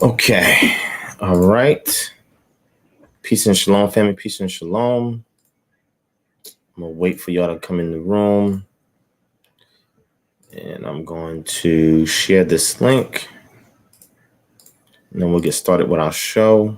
Okay. All right. Peace and shalom, family. Peace and shalom. I'm going to wait for y'all to come in the room. And I'm going to share this link. And then we'll get started with our show.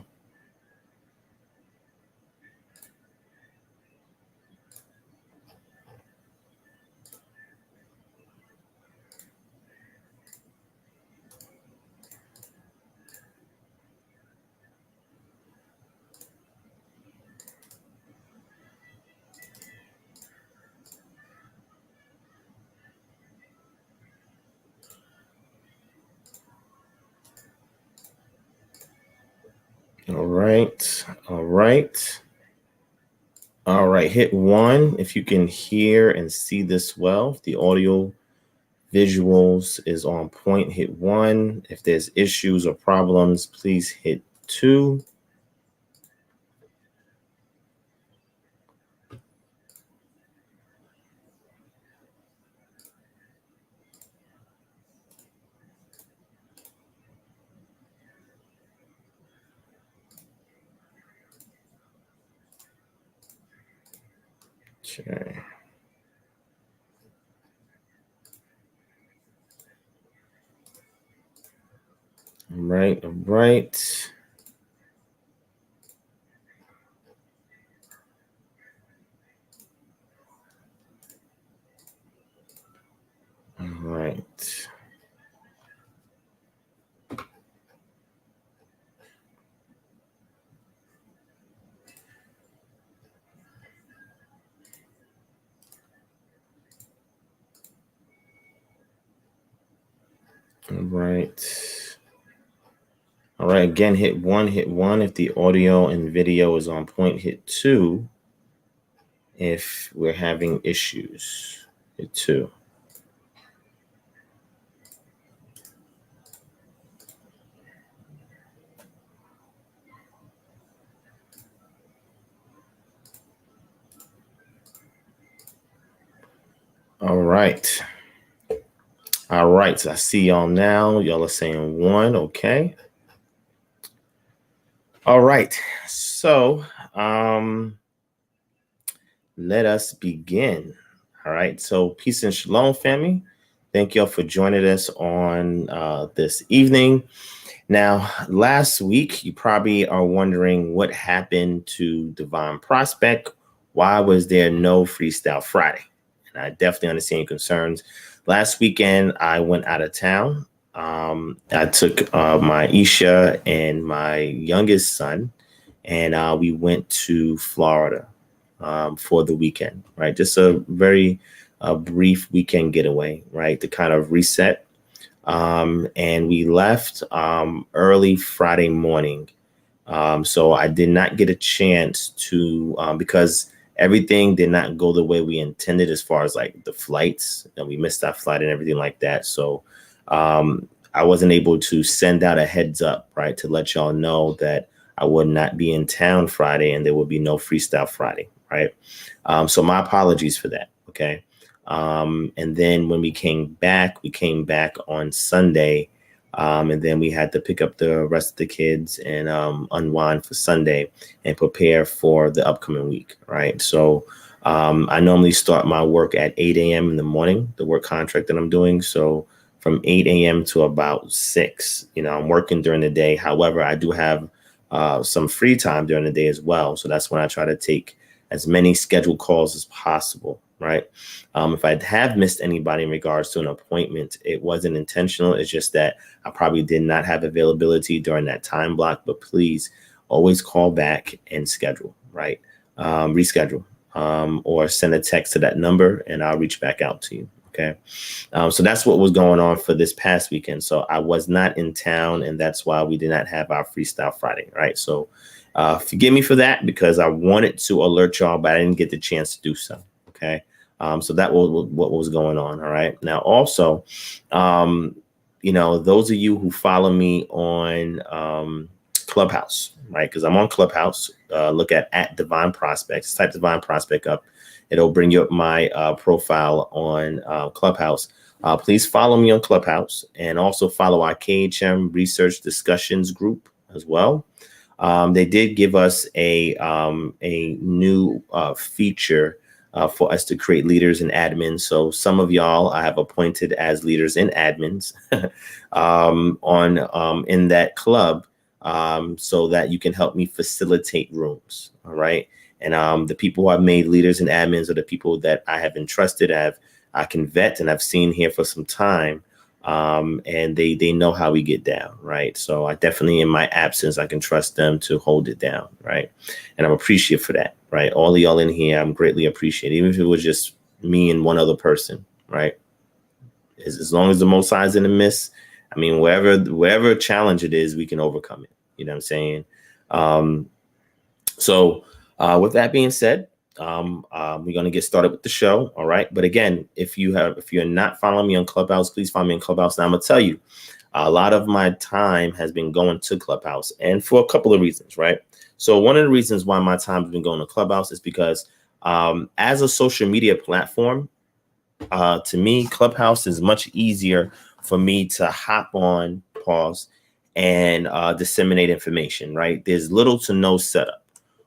All right. All right. All right. Hit 1 if you can hear and see this well. If the audio visuals is on point, hit 1. If there's issues or problems, please hit 2. Okay. All right. All right. All right. All right. All right. Again, hit 1. Hit 1 if the audio and video is on point. Hit 2 if we're having issues. Hit 2. All right. All right. So I see y'all now. Y'all are saying 1. Okay. All right. So let us begin. All right. So peace and shalom, family. Thank y'all for joining us on this evening. Now, last week, you probably are wondering what happened to DivineProspect. Why was there no Freestyle Friday? And I definitely understand your concerns. Last weekend, I went out of town. I took my Isha and my youngest son, and we went to Florida for the weekend, right? Just a very brief weekend getaway, right? To kind of reset. And we left early Friday morning. So I did not get a chance to, because everything did not go the way we intended as far as like the flights, and we missed our flight and everything like that. So I wasn't able to send out a heads up, right, to let y'all know that I would not be in town Friday and there would be no Freestyle Friday, right? So my apologies for that, okay? And then when we came back on Sunday, and then we had to pick up the rest of the kids and unwind for Sunday and prepare for the upcoming week, right? So I normally start my work at 8 a.m. in the morning, the work contract that I'm doing. So from 8 a.m. to about 6, I'm working during the day. However, I do have some free time during the day as well. So that's when I try to take as many scheduled calls as possible, right? If I have missed anybody in regards to an appointment, it wasn't intentional. It's just that I probably did not have availability during that time block, but please always call back and schedule, right? Reschedule, or send a text to that number and I'll reach back out to you. Okay. So that's what was going on for this past weekend. So I was not in town, and that's why we did not have our Freestyle Friday, right? So forgive me for that, because I wanted to alert y'all, but I didn't get the chance to do so. Okay. So that was what was going on. All right. Now, also, those of you who follow me on Clubhouse, right? Because I'm on Clubhouse. Look at DivineProspect. Type DivineProspect up. It'll bring you up my profile on Clubhouse. Please follow me on Clubhouse and also follow our KHM Research Discussions group as well. They did give us a new feature for us to create leaders and admins. So some of y'all I have appointed as leaders and admins in that club, so that you can help me facilitate rooms. All right. And the people who I've made leaders and admins are the people that I have entrusted, I can vet, and I've seen here for some time. And they know how we get down, right? So I definitely, in my absence, I can trust them to hold it down, right? And I'm appreciative for that, right? All of y'all in here, I'm greatly appreciated, even if it was just me and one other person, right? As long as the Most High is in the midst, I mean, wherever challenge it is, we can overcome it. You know what I'm saying? So with that being said, we're going to get started with the show. All right. But again, if you're not following me on Clubhouse, please follow me on Clubhouse. Now I'm going to tell you, a lot of my time has been going to Clubhouse, and for a couple of reasons, right? So one of the reasons why my time has been going to Clubhouse is because as a social media platform, to me, Clubhouse is much easier for me to hop on, pause, and disseminate information, right? There's little to no setup.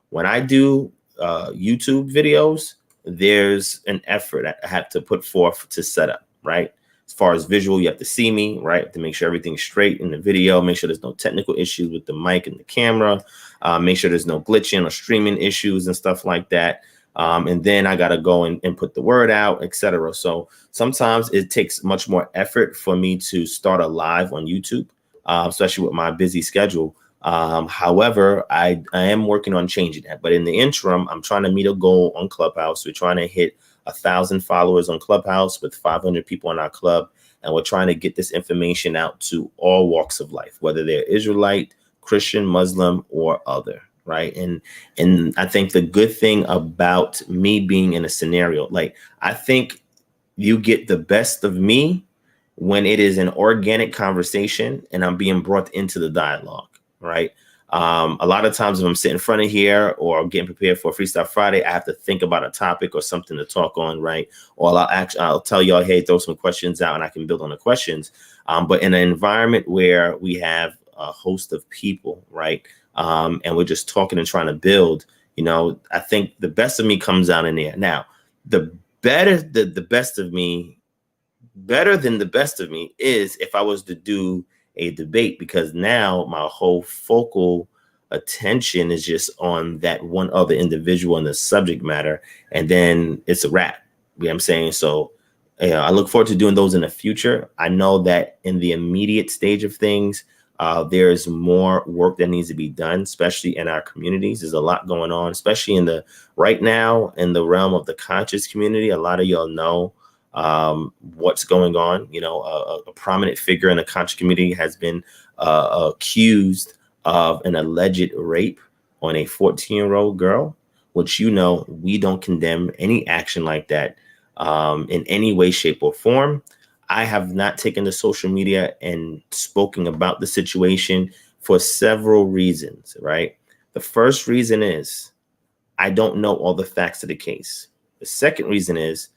When I do YouTube videos, there's an effort I have to put forth to set up, right? As far as visual, you have to see me, right? To make sure everything's straight in the video, make sure there's no technical issues with the mic and the camera, make sure there's no glitching or streaming issues and stuff like that. And then I got to go and put the word out, etc. So sometimes it takes much more effort for me to start a live on YouTube, especially with my busy schedule. However, I am working on changing that. But in the interim, I'm trying to meet a goal on Clubhouse. We're trying to hit 1,000 followers on Clubhouse with 500 people in our club. And we're trying to get this information out to all walks of life, whether they're Israelite, Christian, Muslim, or other. Right. And I think the good thing about me being in a scenario, like, I think you get the best of me when it is an organic conversation and I'm being brought into the dialogue. Right. A lot of times when I'm sitting in front of here or getting prepared for Freestyle Friday, I have to think about a topic or something to talk on. Right. Or I'll tell y'all, hey, throw some questions out and I can build on the questions. But in an environment where we have a host of people, right, and we're just talking and trying to build, I think the best of me comes out in there. Now, the better than the best of me is if I was to do a debate, because now my whole focal attention is just on that one other individual and the subject matter, and then it's a wrap. You know what I'm saying? So I look forward to doing those in the future. I know that in the immediate stage of things, there's more work that needs to be done, especially in our communities. There's a lot going on, especially right now in the realm of the conscious community. A lot of y'all know what's going on. A prominent figure in the conscious community has been accused of an alleged rape on a 14-year-old girl, which, we don't condemn any action like that in any way, shape, or form. I have not taken to social media and spoken about the situation for several reasons, right? The first reason is I don't know all the facts of the case. The second reason is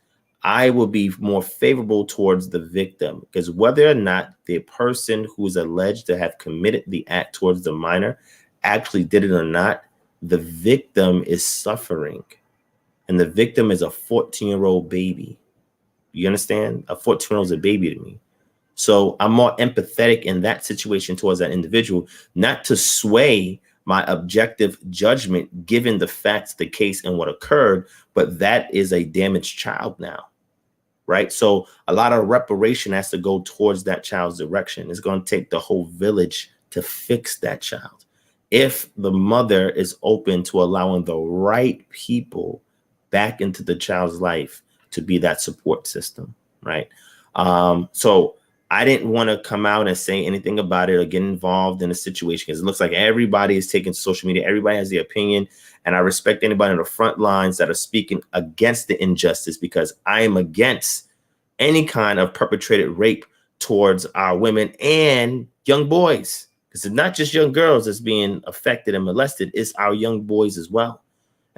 I will be more favorable towards the victim, because whether or not the person who is alleged to have committed the act towards the minor actually did it or not, the victim is suffering. And the victim is a 14-year-old baby. You understand? A 14-year-old is a baby to me. So I'm more empathetic in that situation towards that individual, not to sway my objective judgment given the facts of the case and what occurred, but that is a damaged child now, right? So a lot of reparation has to go towards that child's direction. It's going to take the whole village to fix that child. If the mother is open to allowing the right people back into the child's life to be that support system, right? So I didn't want to come out and say anything about it or get involved in a situation, because it looks like everybody is taking to social media. Everybody has their opinion. And I respect anybody on the front lines that are speaking against the injustice, because I am against any kind of perpetrated rape towards our women and young boys. Because it's not just young girls that's being affected and molested. It's our young boys as well.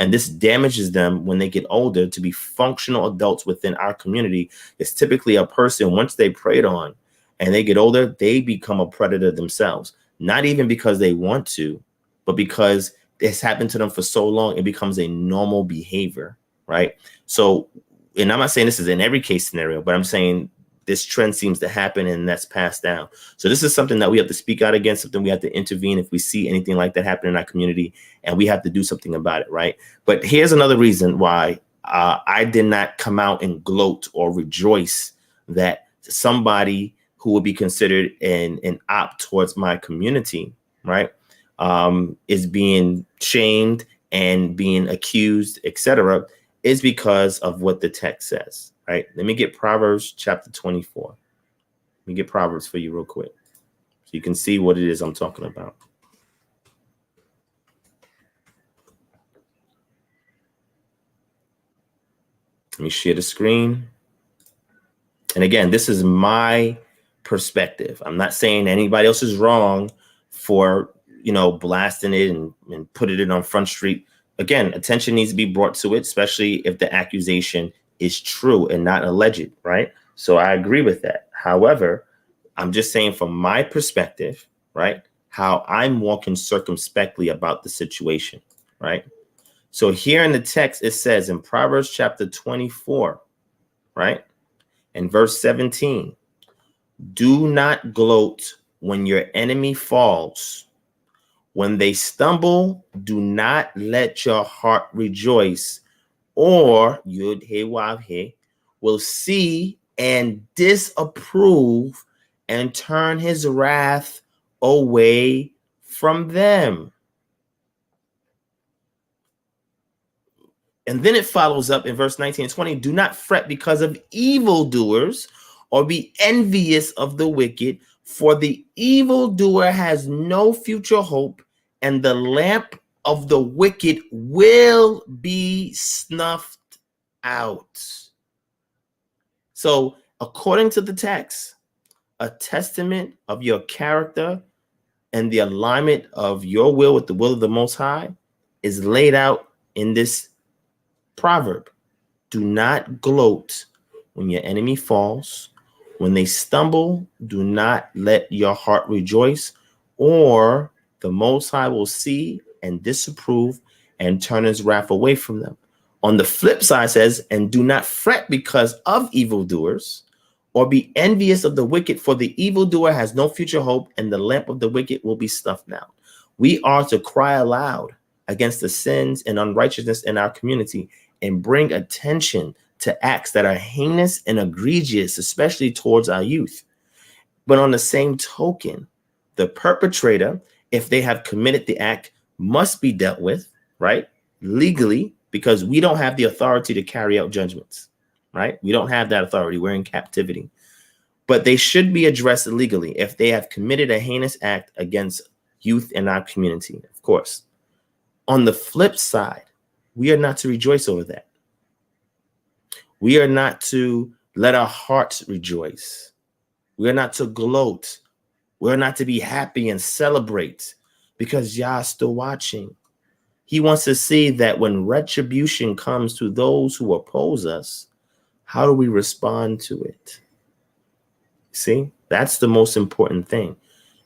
And this damages them when they get older to be functional adults within our community. It's typically a person, once they preyed on and they get older, they become a predator themselves. Not even because they want to, but because it's happened to them for so long, it becomes a normal behavior, right? So, and I'm not saying this is in every case scenario, but I'm saying this trend seems to happen and that's passed down. So this is something that we have to speak out against, something we have to intervene if we see anything like that happen in our community, and we have to do something about it, right? But here's another reason why I did not come out and gloat or rejoice that somebody who would be considered an op towards my community, right, is being shamed and being accused, etc., is because of what the text says, right? Let me get Proverbs chapter 24. Let me get Proverbs for you real quick so you can see what it is I'm talking about. Let me share the screen. And again, this is my perspective. I'm not saying anybody else is wrong for, blasting it and putting it on Front Street. Again, attention needs to be brought to it, especially if the accusation is true and not alleged, right? So I agree with that. However, I'm just saying from my perspective, right, how I'm walking circumspectly about the situation, right? So here in the text, it says in Proverbs chapter 24, right, and verse 17, do not gloat when your enemy falls. When they stumble, do not let your heart rejoice, or Yud He Wav He will see and disapprove and turn his wrath away from them. And then it follows up in verse 19 and 20. Do not fret because of evildoers or be envious of the wicked, for the evildoer has no future hope, and the lamp of the wicked will be snuffed out. So, according to the text, a testament of your character and the alignment of your will with the will of the Most High is laid out in this proverb. Do not gloat when your enemy falls. When they stumble, do not let your heart rejoice, or the Most High will see and disapprove and turn his wrath away from them. On the flip side, it says, and do not fret because of evildoers, or be envious of the wicked, for the evildoer has no future hope, and the lamp of the wicked will be snuffed out. We are to cry aloud against the sins and unrighteousness in our community and bring attention to acts that are heinous and egregious, especially towards our youth. But on the same token, the perpetrator, if they have committed the act, must be dealt with, right, legally, because we don't have the authority to carry out judgments, right? We don't have that authority. We're in captivity. But they should be addressed legally if they have committed a heinous act against youth in our community, of course. On the flip side, we are not to rejoice over that. We are not to let our hearts rejoice. We are not to gloat. We're not to be happy and celebrate because Yah's still watching. He wants to see that when retribution comes to those who oppose us, how do we respond to it? See, that's the most important thing.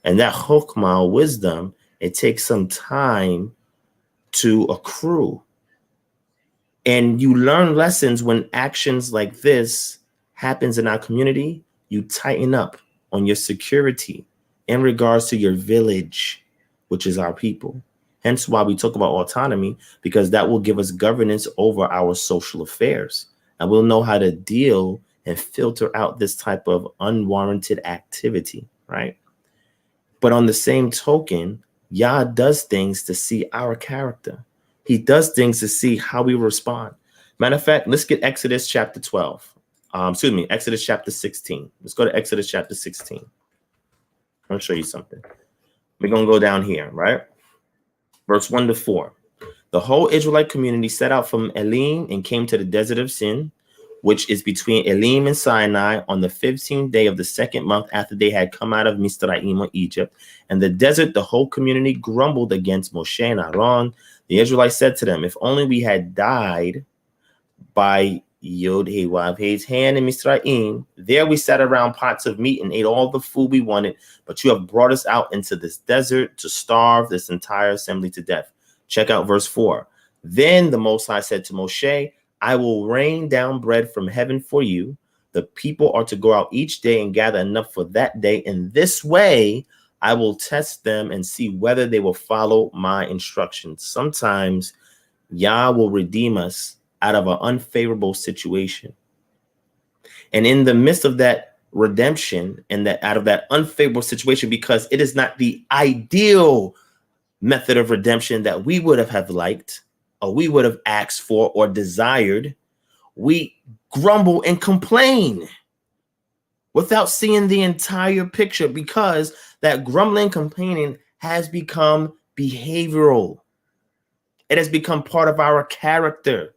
And that chokmah, wisdom, it takes some time to accrue. And you learn lessons when actions like this happens in our community. You tighten up on your security in regards to your village, which is our people. Hence why we talk about autonomy, because that will give us governance over our social affairs. And we'll know how to deal and filter out this type of unwarranted activity, right? But on the same token, Yah does things to see our character. He does things to see how we respond. Matter of fact, let's get Exodus chapter 12. Exodus chapter 16. Let's go to Exodus chapter 16. I'm going to show you something. We're going to go down here, right? Verse 1 to 4. The whole Israelite community set out from Elim and came to the desert of Sin. which is between Elim and Sinai, on the 15th day of the second month after they had come out of Misraim, or Egypt. And the desert, the whole community grumbled against Moshe and Aaron. The Israelites said to them, if only we had died by Yod He Wav He's hand in Misraim. There we sat around pots of meat and ate all the food we wanted, but you have brought us out into this desert to starve this entire assembly to death. Check out verse 4. Then the Most High said to Moshe, I will rain down bread from heaven for you. The people are to go out each day and gather enough for that day. In this way, I will test them and see whether they will follow my instructions. Sometimes Yah will redeem us out of an unfavorable situation. And in the midst of that redemption and that out of that unfavorable situation, because it is not the ideal method of redemption that we would have liked, or we would have asked for or desired, we grumble and complain without seeing the entire picture, because that grumbling, complaining has become behavioral. It has become part of our character.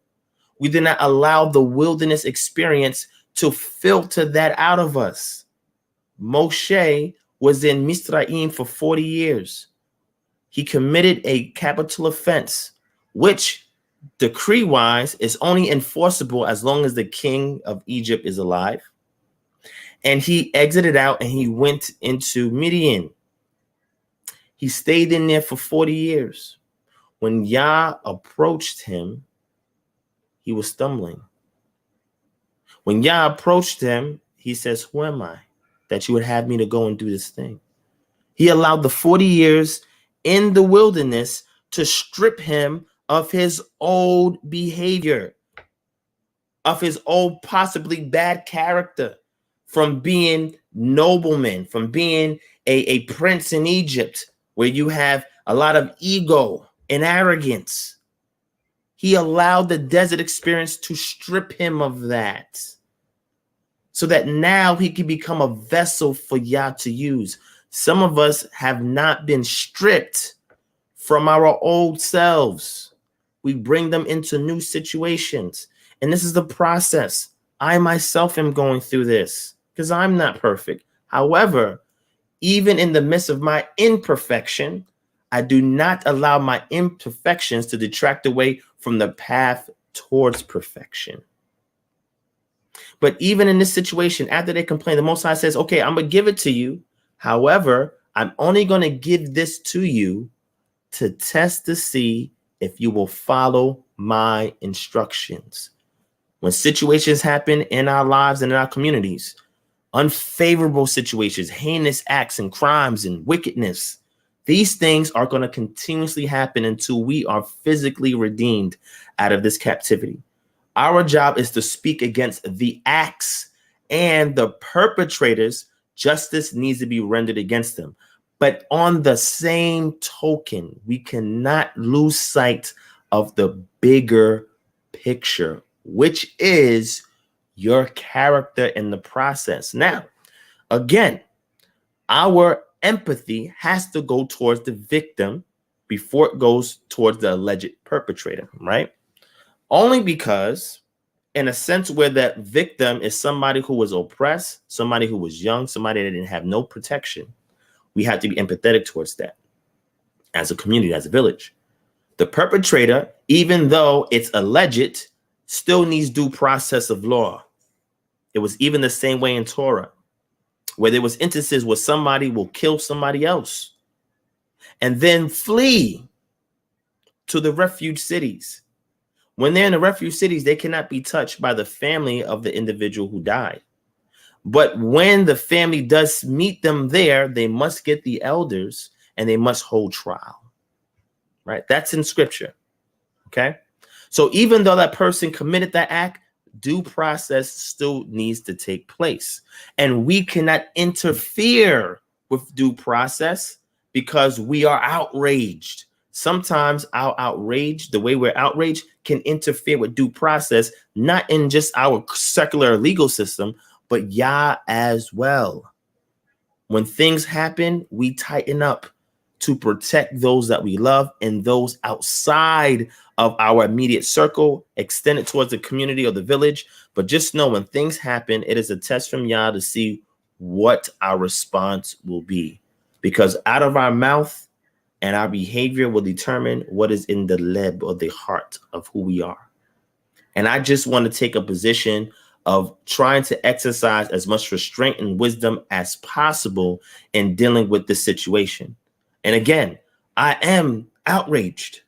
We did not allow the wilderness experience to filter that out of us. Moshe was in Misraim for 40 years. He committed a capital offense, which decree-wise is only enforceable as long as the king of Egypt is alive. And he exited out and he went into Midian. He stayed in there for 40 years. When Yah approached him, he was stumbling. When Yah approached him, he says, who am I that you would have me to go and do this thing? He allowed the 40 years in the wilderness to strip him of his old behavior, of his old possibly bad character, from being nobleman, from being a prince in Egypt, where you have a lot of ego and arrogance. He allowed the desert experience to strip him of that, so that now he can become a vessel for Yah to use. Some of us have not been stripped from our old selves. We bring them into new situations. And this is the process. I myself am going through this because I'm not perfect. However, even in the midst of my imperfection, I do not allow my imperfections to detract away from the path towards perfection. But even in this situation, after they complain, the Most High says, okay, I'm going to give it to you. However, I'm only going to give this to you to test to see if you will follow my instructions. When situations happen in our lives and in our communities, unfavorable situations, heinous acts and crimes and wickedness, these things are going to continuously happen until we are physically redeemed out of this captivity. Our job is to speak against the acts and the perpetrators. Justice needs to be rendered against them. But on the same token, we cannot lose sight of the bigger picture, which is your character in the process. Now, again, our empathy has to go towards the victim before it goes towards the alleged perpetrator, right? Only because, in a sense, where that victim is somebody who was oppressed, somebody who was young, somebody that didn't have no protection, we have to be empathetic towards that as a community, as a village. The perpetrator, even though it's alleged, still needs due process of law. It was even the same way in Torah, where there was instances where somebody will kill somebody else and then flee to the refuge cities. When they're in the refuge cities, they cannot be touched by the family of the individual who died. But when the family does meet them there, they must get the elders and they must hold trial, right? That's in scripture, okay? So even though that person committed that act, due process still needs to take place. And we cannot interfere with due process because we are outraged. Sometimes our outrage, the way we're outraged, can interfere with due process, not in just our secular legal system, but Yah as well. When things happen, we tighten up. to protect those that we love and those outside of our immediate circle, extend it towards the community or the village. But just know when things happen, it is a test from Yah to see what our response will be. Because out of our mouth and our behavior will determine what is in the leb or the heart of who we are. And I just want to take a position of trying to exercise as much restraint and wisdom as possible in dealing with this situation. And again, I am outraged,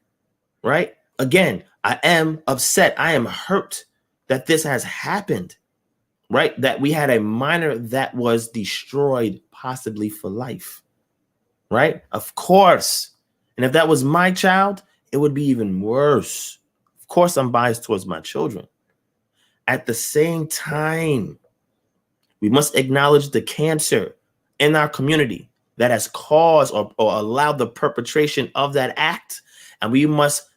right? Again, I am upset. I am hurt that this has happened, right? That we had a minor that was destroyed possibly for life, right? Of course. And if that was my child, it would be even worse. Of course, I'm biased towards my children. At the same time, we must acknowledge the cancer in our community that has caused or allowed the perpetration of that act. And we must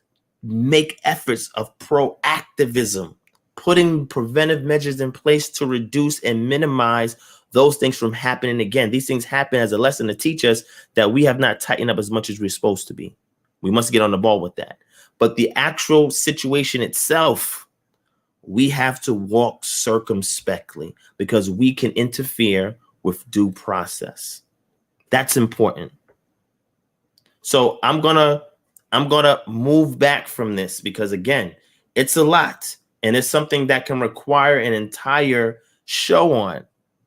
make efforts of proactivism, putting preventive measures in place to reduce and minimize those things from happening again. These things happen as a lesson to teach us that we have not tightened up as much as we're supposed to be. We must get on the ball with that. But the actual situation itself, we have to walk circumspectly because we can interfere with due process. That's important. So I'm gonna move back from this because again, it's a lot and it's something that can require an entire show on.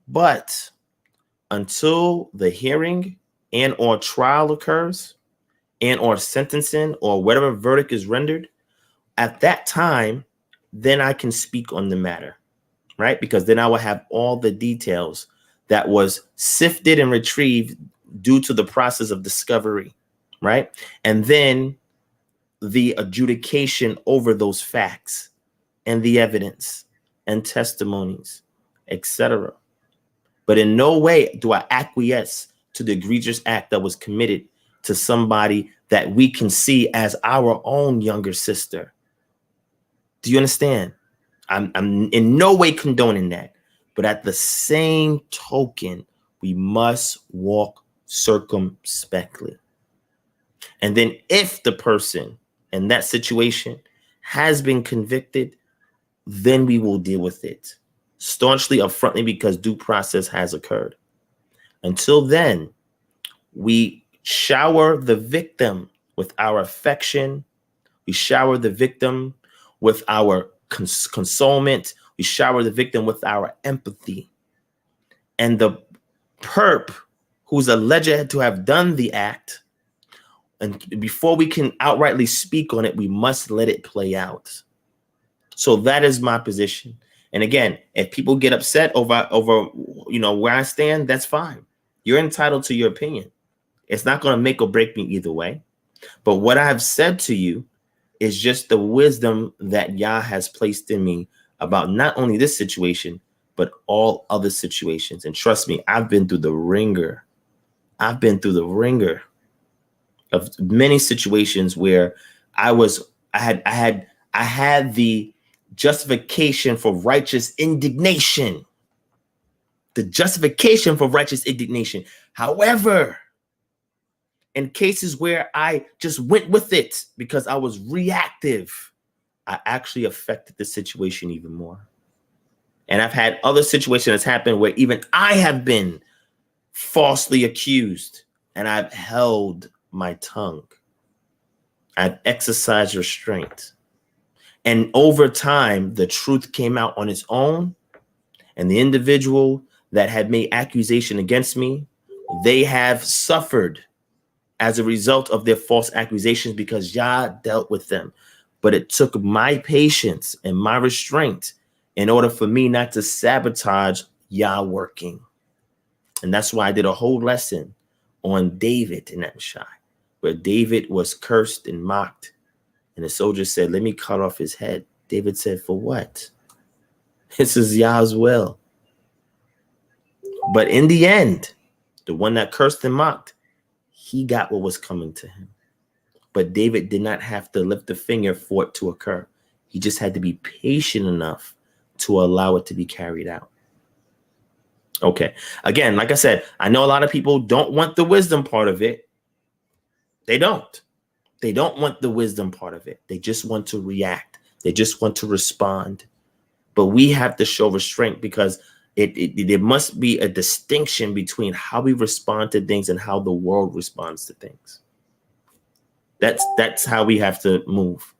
But until the hearing and or trial occurs and or sentencing or whatever verdict is rendered, at that time, then I can speak on the matter, right? Because then I will have all the details that was sifted and retrieved due to the process of discovery, right? And then the adjudication over those facts and the evidence and testimonies, etc. But in no way do I acquiesce to the egregious act that was committed to somebody that we can see as our own younger sister. Do you understand? I'm in no way condoning that. But at the same token, we must walk circumspectly. And then if the person in that situation has been convicted, then we will deal with it staunchly, upfrontly, because due process has occurred. Until then, we shower the victim with our affection. We shower the victim with our consolement. We shower the victim with our empathy. And the perp who's alleged to have done the act, and before we can outrightly speak on it, we must let it play out. So that is my position. And again, if people get upset over where I stand, that's fine. You're entitled to your opinion. It's not going to make or break me either way. But what I have said to you is just the wisdom that Yah has placed in me about not only this situation, but all other situations. And trust me, I've been through the ringer. I've been through the ringer of many situations where I had the justification for righteous indignation. The justification for righteous indignation. However, in cases where I just went with it because I was reactive, I actually affected the situation even more. And I've had other situations that's happened where even I have been falsely accused and I've held my tongue. I've exercised restraint. And over time, the truth came out on its own. And the individual that had made accusation against me, they have suffered as a result of their false accusations because Yah dealt with them. But it took my patience and my restraint in order for me not to sabotage Yah working. And that's why I did a whole lesson on David in that Shai, where David was cursed and mocked. And the soldier said, let me cut off his head. David said, for what? This is Yah's will. But in the end, the one that cursed and mocked, he got what was coming to him. But David did not have to lift a finger for it to occur. He just had to be patient enough to allow it to be carried out. Okay. Again, like I said, I know a lot of people don't want the wisdom part of it. They don't. They don't want the wisdom part of it. They just want to react. They just want to respond. But we have to show restraint because there must be a distinction between how we respond to things and how the world responds to things. That's how we have to move.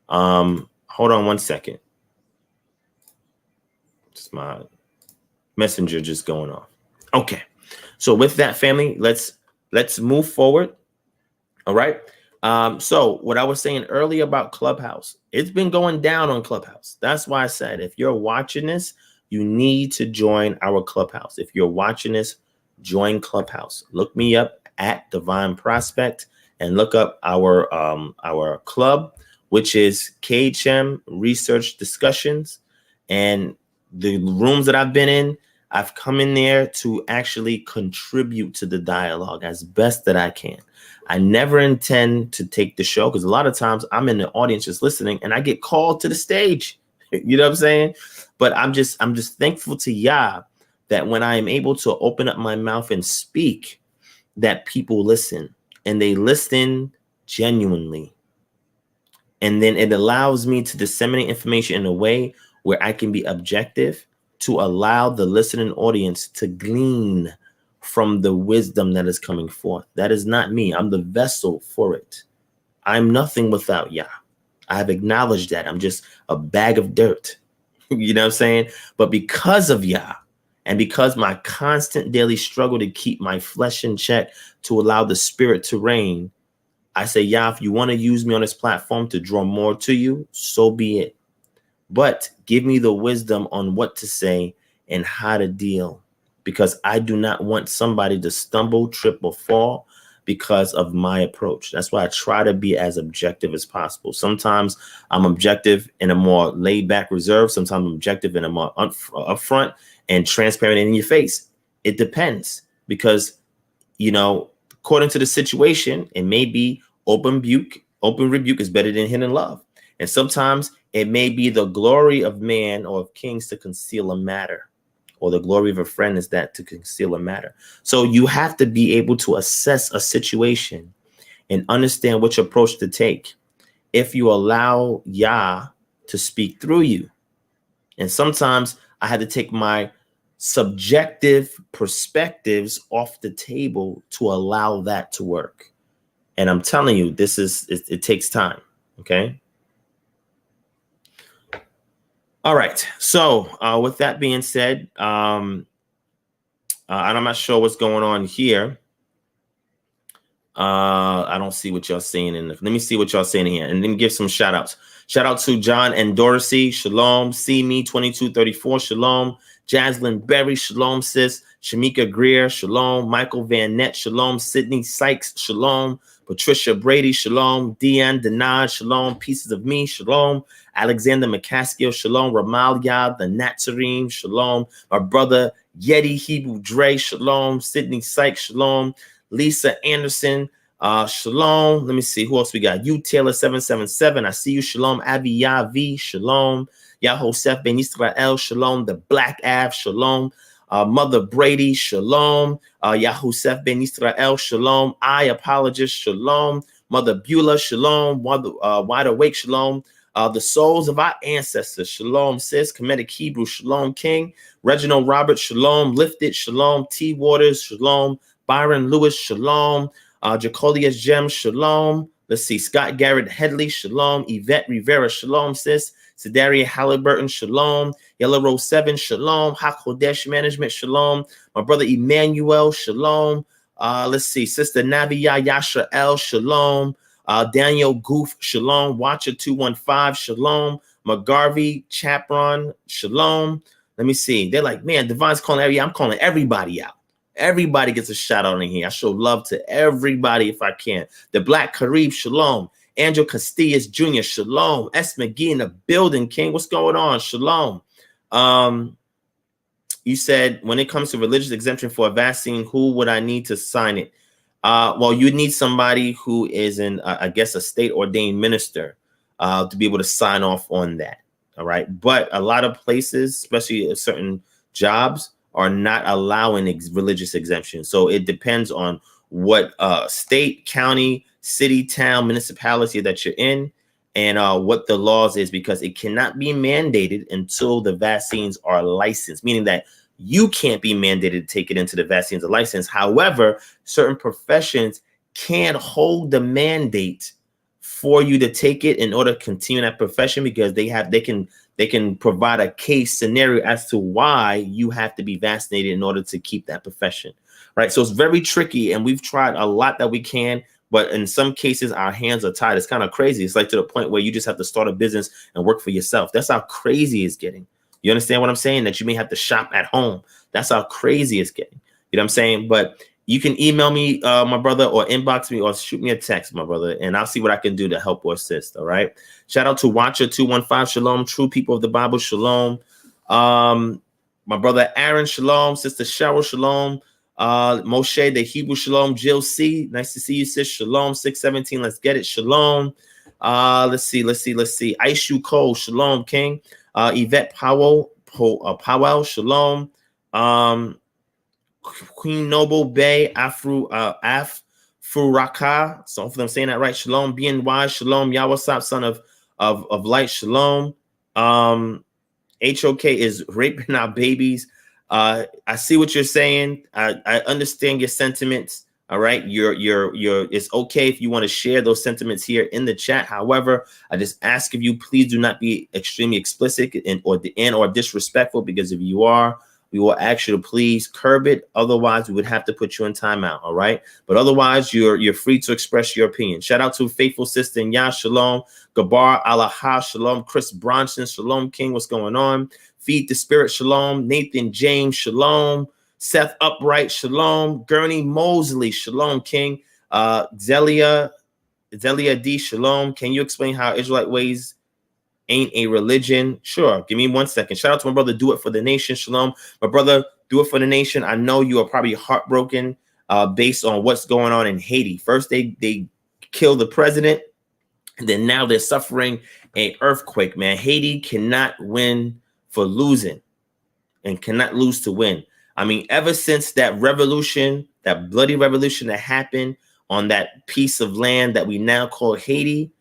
Hold on one second. Just my messenger just going off. Okay. So with that, family, let's move forward. All right. So what I was saying earlier about Clubhouse, it's been going down on Clubhouse. That's why I said, if you're watching this, you need to join our Clubhouse. If you're watching this, join Clubhouse. Look me up at DivineProspect and look up our club, which is KHM Research Discussions. And the rooms that I've been in, I've come in there to actually contribute to the dialogue as best that I can. I never intend to take the show because a lot of times I'm in the audience just listening and I get called to the stage. You know what I'm saying? But I'm just thankful to Yah that when I am able to open up my mouth and speak, that people listen and they listen genuinely. And then it allows me to disseminate information in a way where I can be objective to allow the listening audience to glean from the wisdom that is coming forth. That is not me. I'm the vessel for it. I'm nothing without Yah. I have acknowledged that. I'm just a bag of dirt. You know what I'm saying? But because of Yah and because my constant daily struggle to keep my flesh in check, to allow the spirit to reign, I say, Yah, if you want to use me on this platform to draw more to you, so be it. But give me the wisdom on what to say and how to deal, because I do not want somebody to stumble, trip, or fall because of my approach. That's why I try to be as objective as possible. Sometimes I'm objective in a more laid back reserve. Sometimes I'm objective in a more upfront and transparent and in your face. It depends because, you know, according to the situation, it may be open rebuke is better than hidden love. And sometimes it may be the glory of man or of kings to conceal a matter, or the glory of a friend is that to conceal a matter. So you have to be able to assess a situation and understand which approach to take if you allow Yah to speak through you. And sometimes I had to take my subjective perspectives off the table to allow that to work. And I'm telling you, it takes time. Okay. All right. So with that being said, and I'm not sure what's going on here. I don't see what y'all saying let me see what y'all saying here and then give some shout outs. Shout out to John and Dorsey. Shalom. See me 2234. Shalom. Jaslyn Berry. Shalom, sis. Shamika Greer. Shalom. Michael Van Nett. Shalom. Sydney Sykes. Shalom. Patricia Brady. Shalom. Deanne Denard. Shalom. Pieces of Me. Shalom. Alexander McCaskill. Shalom. Ramalia the Nazarene. Shalom. My brother Yeti Hebrew Dre. Shalom. Sydney Sykes. Shalom. Lisa Anderson. Shalom. Let me see who else we got. You Taylor 777. I see you. Shalom. Avi Yavi. Shalom. Yahosef Ben Israel. Shalom. The Black Av. Shalom. Mother Brady. Shalom. Yahosef Ben Israel. Shalom. I Apologist. Shalom. Mother Beulah. Shalom. Wide Awake. Shalom. The souls of our ancestors. Shalom. Sis. Comedic Hebrew. Shalom. King. Reginald Roberts. Shalom. Lifted. Shalom. T. Waters. Shalom. Byron Lewis. Shalom. Jacolius Gem, shalom. Let's see. Scott Garrett Headley, shalom. Yvette Rivera, shalom, sis. Sedaria Halliburton, shalom. Yellow Rose 7, shalom. HaKodesh Management, shalom. My brother Emmanuel, shalom. Let's see. Sister Nabia Yashael, shalom. Daniel Goof, shalom. Watcher 215, shalom. McGarvey Chapron, shalom. Let me see. They're like, man, Divine's calling I'm calling everybody out. Everybody gets a shout out in here. I show love to everybody if I can. The Black Karib, shalom. Angel Castillas Jr., shalom. S. McGee in the building, King. What's going on? Shalom. You said when it comes to religious exemption for a vaccine, who would I need to sign it? Well, you need somebody who is I guess, a state ordained minister to be able to sign off on that. All right. But a lot of places, especially certain jobs, are not allowing religious exemption. So it depends on what state, county, city, town, municipality that you're in, and what the laws is, because it cannot be mandated until the vaccines are licensed, meaning that you can't be mandated to take it into the vaccines are licensed. However, certain professions can't hold the mandate for you to take it in order to continue that profession, because they can provide a case scenario as to why you have to be vaccinated in order to keep that profession, right? So it's very tricky, and we've tried a lot that we can, but in some cases our hands are tied. It's kind of crazy. It's like to the point where you just have to start a business and work for yourself. That's how crazy it's getting. You understand what I'm saying? That you may have to shop at home. That's how crazy it's getting. You know what I'm saying? But you can email me, my brother, or inbox me, or shoot me a text, my brother, and I'll see what I can do to help or assist. All right. Shout out to Watcher215. Shalom. True people of the Bible. Shalom. My brother Aaron. Shalom. Sister Cheryl. Shalom. Moshe, the Hebrew. Shalom. Jill C. Nice to see you, sis. Shalom. 617. Let's get it. Shalom. Let's see. Aishu Cole. Shalom, King. Yvette Powell. Shalom. Queen Noble Bay, Afuraka. So hopefully I'm saying that right. Shalom, BNY, Shalom, Yawasap, son of light, Shalom. HOK is raping our babies. I see what you're saying. I understand your sentiments. All right. It's okay if you want to share those sentiments here in the chat. However, I just ask of you, please do not be extremely explicit or disrespectful, because if you are, we will ask you to please curb it. Otherwise, we would have to put you in timeout. All right. But otherwise, you're free to express your opinion. Shout out to faithful sister and Yah. Shalom. Gabar Alaha. Shalom. Chris Bronson. Shalom, King. What's going on? Feed the Spirit. Shalom. Nathan James. Shalom. Seth Upright. Shalom. Gurney Mosley. Shalom, King. Zelia D. Shalom. Can you explain how Israelite ways ain't a religion? Sure. Give me 1 second. Shout out to my brother, Do It For The Nation. Shalom. My brother, Do It For The Nation. I know you are probably heartbroken based on what's going on in Haiti. First, they killed the president, and then now they're suffering an earthquake, man. Haiti cannot win for losing and cannot lose to win. I mean, ever since that revolution, that bloody revolution that happened on that piece of land that we now call Haiti,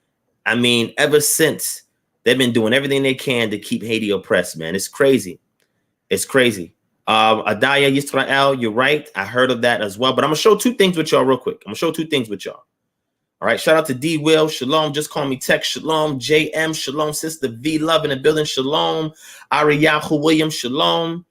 I mean, ever since, they've been doing everything they can to keep Haiti oppressed, man. It's crazy. It's crazy. Adaya Yisrael, you're right. I heard of that as well. But I'm going to show two things with y'all real quick. I'm going to show two things with y'all. All right. Shout out to D. Will. Shalom. Just call me Tech. Shalom. JM. Shalom. Sister V. Love in the building. Shalom. Ariyahu Williams. Shalom.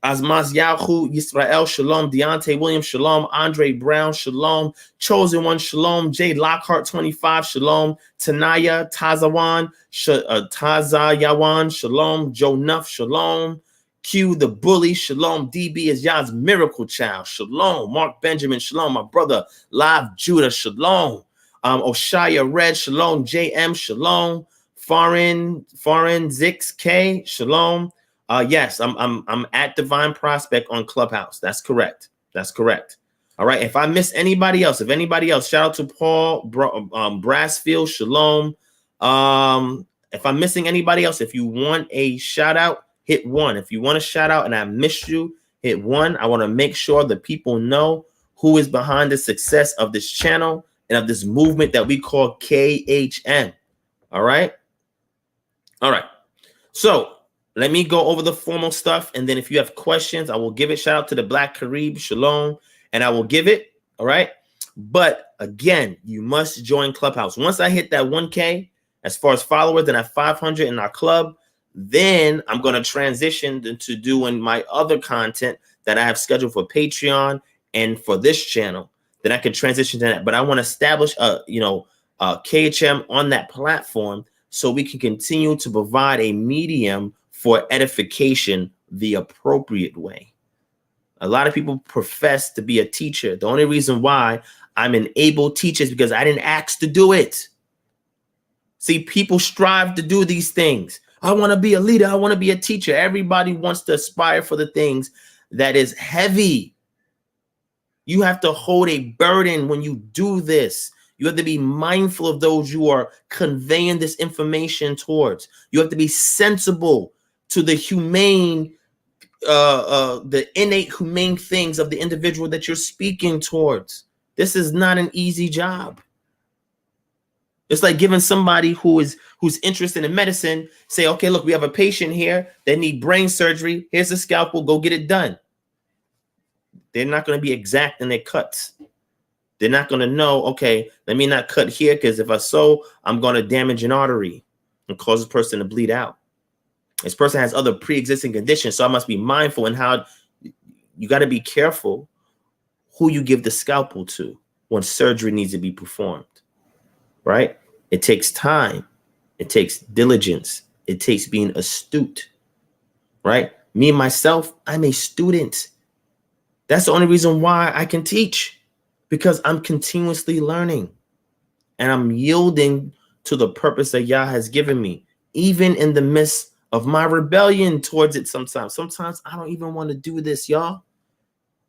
Azmaz Yahu Yisrael. Shalom. Deontay Williams. Shalom. Andre Brown. Shalom. Chosen One. Shalom. Jay Lockhart 25. Shalom. Tanaya Tazawan. Tazayawan. Shalom. Joe Nuff. Shalom. Q the Bully. Shalom. DB is Yah's miracle child. Shalom. Mark Benjamin. Shalom. My brother Live Judah. Shalom. Oshaya Red. Shalom. JM. Shalom. Foreign Zix K. Shalom. Yes, I'm at DivineProspect on Clubhouse. That's correct. That's correct. All right. If I miss anybody else, shout out to Paul Brassfield. Shalom. If I'm missing anybody else, if you want a shout out, hit 1. If you want a shout out and I missed you, hit 1. I want to make sure that people know who is behind the success of this channel and of this movement that we call KHM. All right. All right. So let me go over the formal stuff, and then if you have questions, I will give it. Shout out to the Black Carib, Shalom, and I will give it, all right? But again, you must join Clubhouse. Once I hit that 1K, as far as followers, and at 500 in our club, then I'm going to transition into doing my other content that I have scheduled for Patreon and for this channel. Then I can transition to that. But I want to establish KHM on that platform so we can continue to provide a medium for edification the appropriate way. A lot of people profess to be a teacher. The only reason why I'm an able teacher is because I didn't ask to do it. See, people strive to do these things. I want to be a leader. I want to be a teacher. Everybody wants to aspire for the things that is heavy. You have to hold a burden when you do this. You have to be mindful of those you are conveying this information towards. You have to be sensible to the humane, the innate humane things of the individual that you're speaking towards. This is not an easy job. It's like giving somebody who's interested in medicine, say, okay, look, we have a patient here. They need brain surgery. Here's a scalpel. Go get it done. They're not going to be exact in their cuts. They're not going to know, okay, let me not cut here because if I sew, I'm going to damage an artery and cause this person to bleed out. This person has other pre-existing conditions, so I must be mindful in how you got to be careful who you give the scalpel to when surgery needs to be performed, right? It takes time. It takes diligence. It takes being astute, right? Me, myself, I'm a student. That's the only reason why I can teach, because I'm continuously learning and I'm yielding to the purpose that Yah has given me, even in the midst of my rebellion towards it sometimes. Sometimes I don't even want to do this, y'all.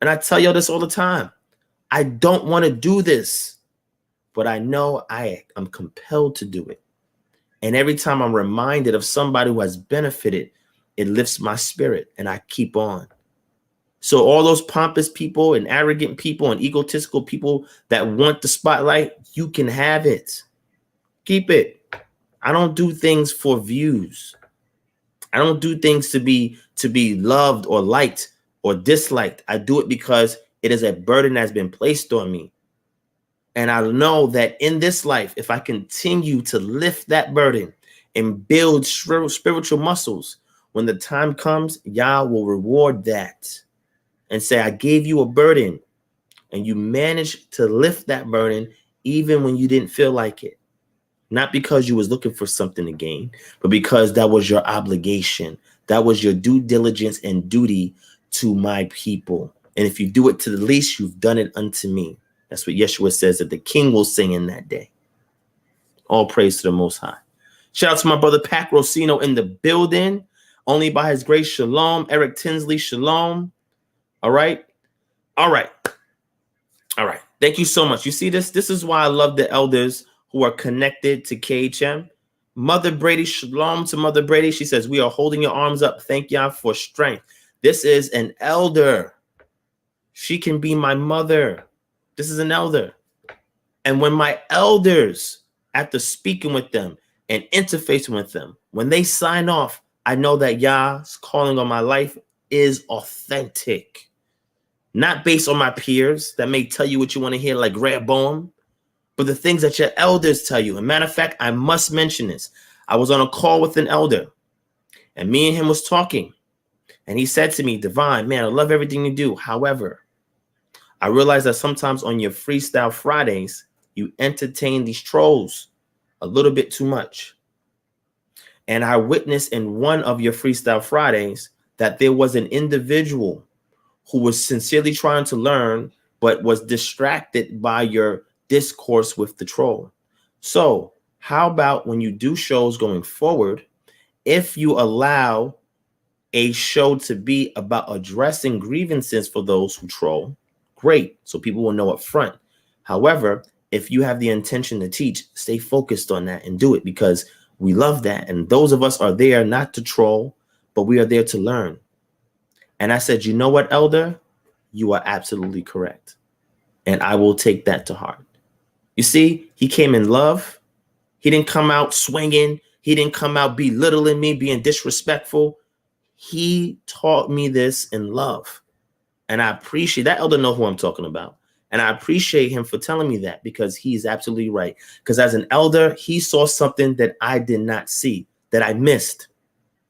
And I tell y'all this all the time. I don't want to do this, but I know I am compelled to do it. And every time I'm reminded of somebody who has benefited, it lifts my spirit and I keep on. So all those pompous people and arrogant people and egotistical people that want the spotlight, you can have it. Keep it. I don't do things for views. I don't do things to be loved or liked or disliked. I do it because it is a burden that's been placed on me. And I know that in this life, if I continue to lift that burden and build spiritual muscles, when the time comes, Yah will reward that and say, I gave you a burden and you managed to lift that burden even when you didn't feel like it. Not because you was looking for something to gain, but because that was your obligation. That was your due diligence and duty to my people. And if you do it to the least, you've done it unto me. That's what Yeshua says that the king will sing in that day. All praise to the Most High. Shout out to my brother Pac Rosino in the building. Only by his grace, shalom. Eric Tinsley, shalom. All right. All right. All right. Thank you so much. You see this? This is why I love the elders who are connected to KHM. Mother Brady, shalom to Mother Brady. She says, we are holding your arms up. Thank y'all for strength. This is an elder. She can be my mother. This is an elder. And when my elders, after speaking with them and interfacing with them, when they sign off, I know that Yah's calling on my life is authentic. Not based on my peers that may tell you what you want to hear, like Rehoboam, but the things that your elders tell you. As a matter of fact, I must mention this. I was on a call with an elder, and me and him was talking. And he said to me, Divine, man, I love everything you do. However, I realize that sometimes on your Freestyle Fridays, you entertain these trolls a little bit too much. And I witnessed in one of your Freestyle Fridays that there was an individual who was sincerely trying to learn, but was distracted by your discourse with the troll. So how about when you do shows going forward, if you allow a show to be about addressing grievances for those who troll, great. So people will know up front. However, if you have the intention to teach, stay focused on that and do it, because we love that. And those of us are there not to troll, but we are there to learn. And I said, you know what, elder? You are absolutely correct. And I will take that to heart. You see, he came in love. He didn't come out swinging. He didn't come out belittling me, being disrespectful. He taught me this in love. And I appreciate that. Elder know who I'm talking about. And I appreciate him for telling me that, because he's absolutely right. Because as an elder, he saw something that I did not see, that I missed.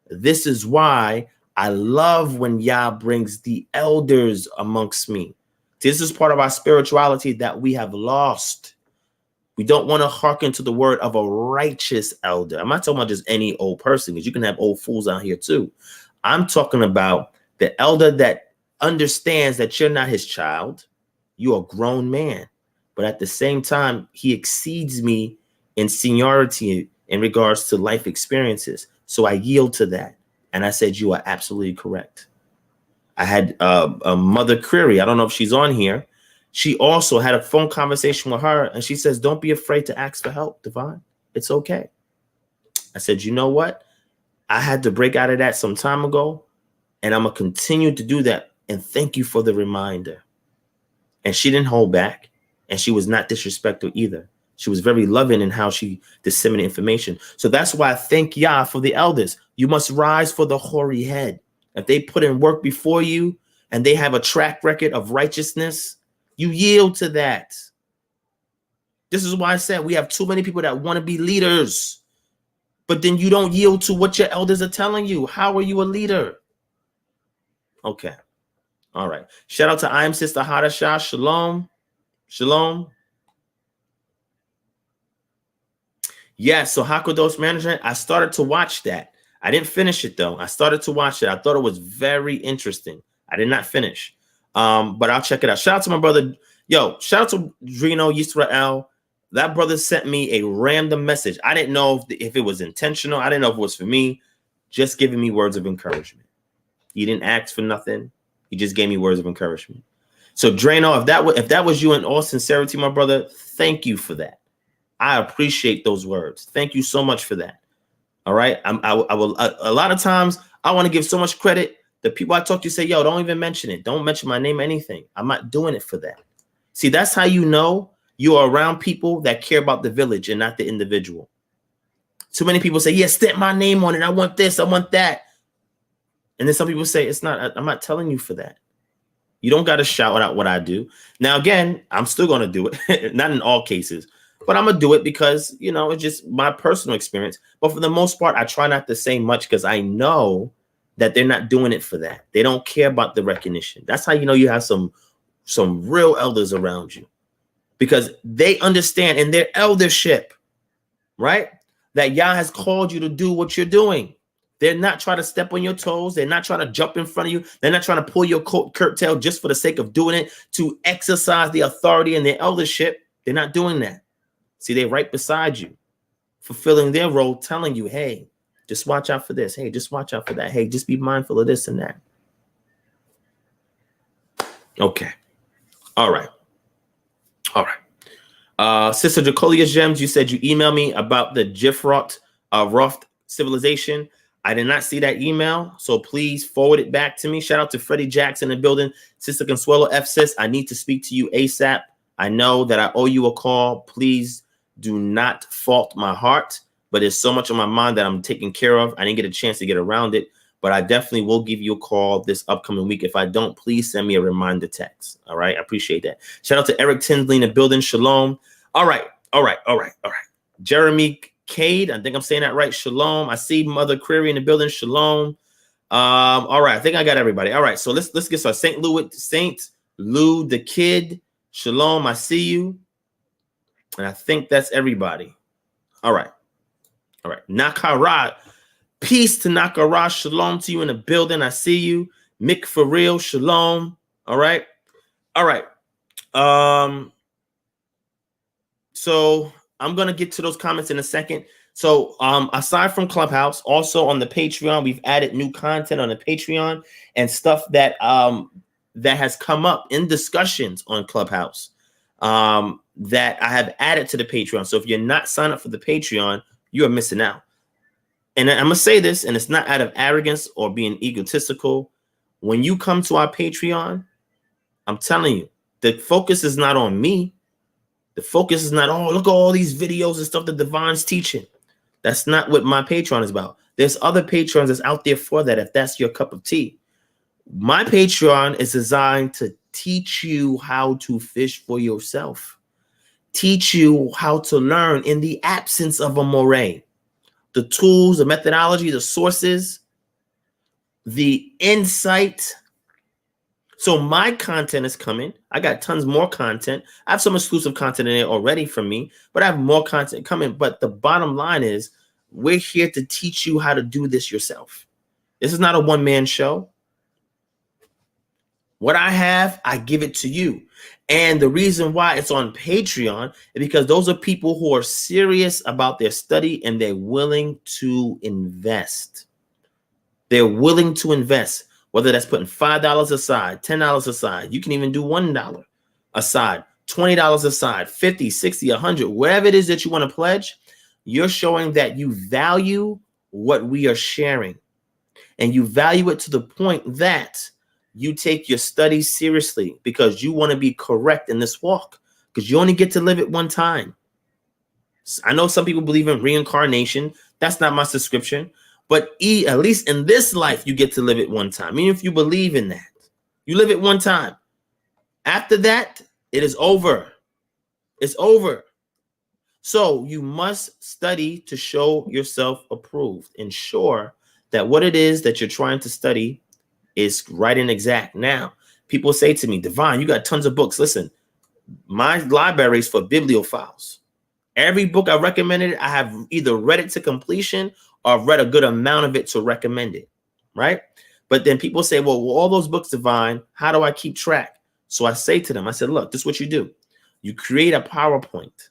This is why I love when Yah brings the elders amongst me. This is part of our spirituality that we have lost. We don't want to hearken to the word of a righteous elder. I'm not talking about just any old person, because you can have old fools out here too. I'm talking about the elder that understands that you're not his child. You're a grown man. But at the same time, he exceeds me in seniority in regards to life experiences. So I yield to that. And I said, you are absolutely correct. I had a Mother Query. I don't know if she's on here. She also had a phone conversation with her. And she says, don't be afraid to ask for help, Divine. It's okay. I said, you know what? I had to break out of that some time ago. And I'm going to continue to do that. And thank you for the reminder. And she didn't hold back. And she was not disrespectful either. She was very loving in how she disseminated information. So that's why I thank Yah for the elders. You must rise for the hoary head. If they put in work before you and they have a track record of righteousness, you yield to that. This is why I said we have too many people that want to be leaders, but then you don't yield to what your elders are telling you. How are you a leader? Okay. All right. Shout out to I am Sister Hadashah. Shalom. Shalom. Yes, so Hakodos Management, I started to watch that. I didn't finish it, though. I started to watch it. I thought it was very interesting. I did not finish, but I'll check it out. Shout out to my brother. Yo, shout out to Drino Yisrael. That brother sent me a random message. I didn't know if it was intentional. I didn't know if it was for me. Just giving me words of encouragement. He didn't ask for nothing. He just gave me words of encouragement. So Drano, if that was you in all sincerity, my brother, thank you for that. I appreciate those words. Thank you so much for that. All right. I will. A lot of times I want to give so much credit. The people I talk to say, yo, don't even mention it. Don't mention my name or anything. I'm not doing it for that. See, that's how you know you are around people that care about the village and not the individual. Too many people say, yeah, stamp my name on it. I want this. I want that. And then some people say, it's not. I'm not telling you for that. You don't got to shout out what I do. Now, again, I'm still going to do it. Not in all cases. But I'm going to do it because, you know, it's just my personal experience. But for the most part, I try not to say much because I know that they're not doing it for that. They don't care about the recognition. That's how you know you have some real elders around you, because they understand in their eldership, right, that Yah has called you to do what you're doing. They're not trying to step on your toes. They're not trying to jump in front of you. They're not trying to pull your curtail just for the sake of doing it, to exercise the authority in their eldership. They're not doing that. See, they're right beside you, fulfilling their role, telling you, hey, just watch out for this. Hey, just watch out for that. Hey, just be mindful of this and that. Okay. All right. All right. Sister Jacolia Gems, you said you emailed me about the Jifrot Roth civilization. I did not see that email, so please forward it back to me. Shout out to Freddie Jackson in the building. Sister Consuelo F. Sis, I need to speak to you ASAP. I know that I owe you a call. Please do not fault my heart, but there's so much on my mind that I'm taking care of. I didn't get a chance to get around it, but I definitely will give you a call this upcoming week. If I don't, please send me a reminder text. All right. I appreciate that. Shout out to Eric Tinsley in the building. Shalom. All right. Jeremy Cade, I think I'm saying that right. Shalom. I see Mother Query in the building. Shalom. All right. I think I got everybody. All right. So let's get started. Saint Lou the Kid. Shalom. I see you. And I think that's everybody. All right. Nakara. Peace to Nakara. Shalom to you in the building. I see you. Mick for real. Shalom. All right. So I'm going to get to those comments in a second. So aside from Clubhouse, also on the Patreon, we've added new content on the Patreon and stuff that that has come up in discussions on Clubhouse that I have added to the Patreon. So if you're not signed up for the Patreon, you are missing out. And I'm going to say this, and it's not out of arrogance or being egotistical. When you come to our Patreon, I'm telling you, the focus is not on me. The focus is not, oh, look at all these videos and stuff that Divine's teaching. That's not what my Patreon is about. There's other Patrons that's out there for that if that's your cup of tea. My Patreon is designed to teach you how to fish for yourself. Teach you how to learn in the absence of a moray. The tools, the methodology, the sources, the insight. So my content is coming. I got tons more content. I have some exclusive content in there already from me, but I have more content coming. But the bottom line is we're here to teach you how to do this yourself. This is not a one-man show. What I have, I give it to you. And the reason why it's on Patreon is because those are people who are serious about their study and they're willing to invest. They're willing to invest, whether that's putting $5 aside, $10 aside. You can even do $1 aside, $20 aside, 50, 60, 100, wherever it is that you want to pledge. You're showing that you value what we are sharing, and you value it to the point that you take your studies seriously because you want to be correct in this walk. because you only get to live it one time. I know some people believe in reincarnation. That's not my subscription. But at least in this life, you get to live it one time. I mean, if you believe in that, you live it one time. After that, it is over. It's over. So you must study to show yourself approved. Ensure that what it is that you're trying to study is right and exact. Now, people say to me, Divine, you got tons of books. Listen, my library is for bibliophiles. Every book I recommended, I have either read it to completion or read a good amount of it to recommend it, right? But then people say, well, all those books, Divine, how do I keep track? So I say to them, I said, look, this is what you do. You create a PowerPoint,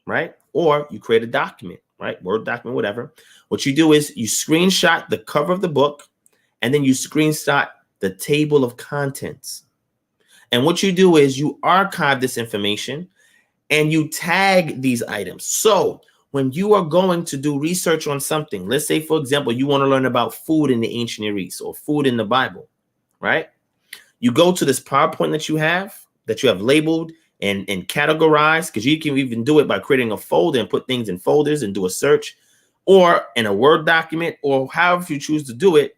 right? Or you create a document, right? Word document, whatever. What you do is you screenshot the cover of the book, and then you screenshot the table of contents. And what you do is you archive this information and you tag these items. So when you are going to do research on something, let's say, for example, you want to learn about food in the ancient Near East or food in the Bible, right? You go to this PowerPoint that you have labeled and categorized, because you can even do it by creating a folder and put things in folders and do a search, or in a Word document, or however you choose to do it.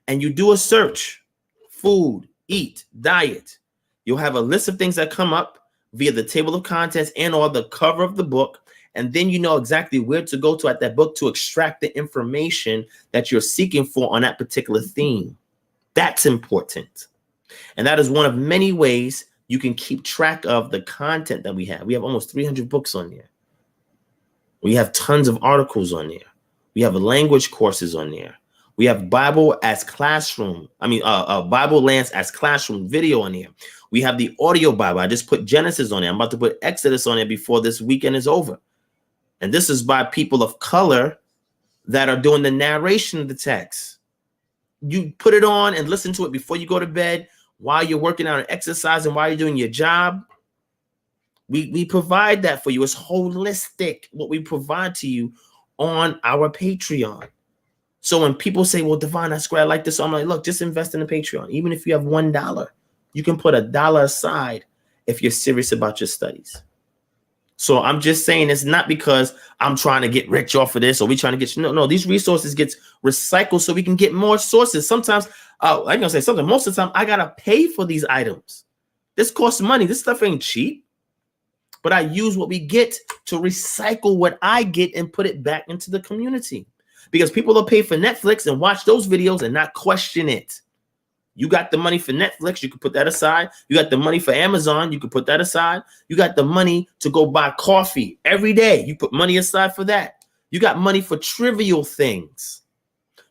And you do a search, food, eat, diet. You'll have a list of things that come up via the table of contents and or the cover of the book. And then you know exactly where to go to at that book to extract the information that you're seeking for on that particular theme. That's important. And that is one of many ways you can keep track of the content that we have. We have almost 300 books on there. We have tons of articles on there. We have language courses on there. We have Bible as classroom. Bible Lands as classroom video on here. We have the audio Bible. I just put Genesis on there. I'm about to put Exodus on there before this weekend is over. And this is by people of color that are doing the narration of the text. You put it on and listen to it before you go to bed, while you're working out and exercising, while you're doing your job. We provide that for you. It's holistic, what we provide to you on our Patreon. So when people say, well, Divine, that's great, I like this, so I'm like, look, just invest in the Patreon. Even if you have $1, you can put $1 aside if you're serious about your studies. So I'm just saying, it's not because I'm trying to get rich off of this or we trying to get, no, these resources get recycled so we can get more sources. Sometimes, I'm going to say something, most of the time I got to pay for these items. This costs money. This stuff ain't cheap. But I use what we get to recycle what I get and put it back into the community. Because people will pay for Netflix and watch those videos and not question it. You got the money for Netflix, you can put that aside. You got the money for Amazon, you can put that aside. You got the money to go buy coffee every day. You put money aside for that. You got money for trivial things.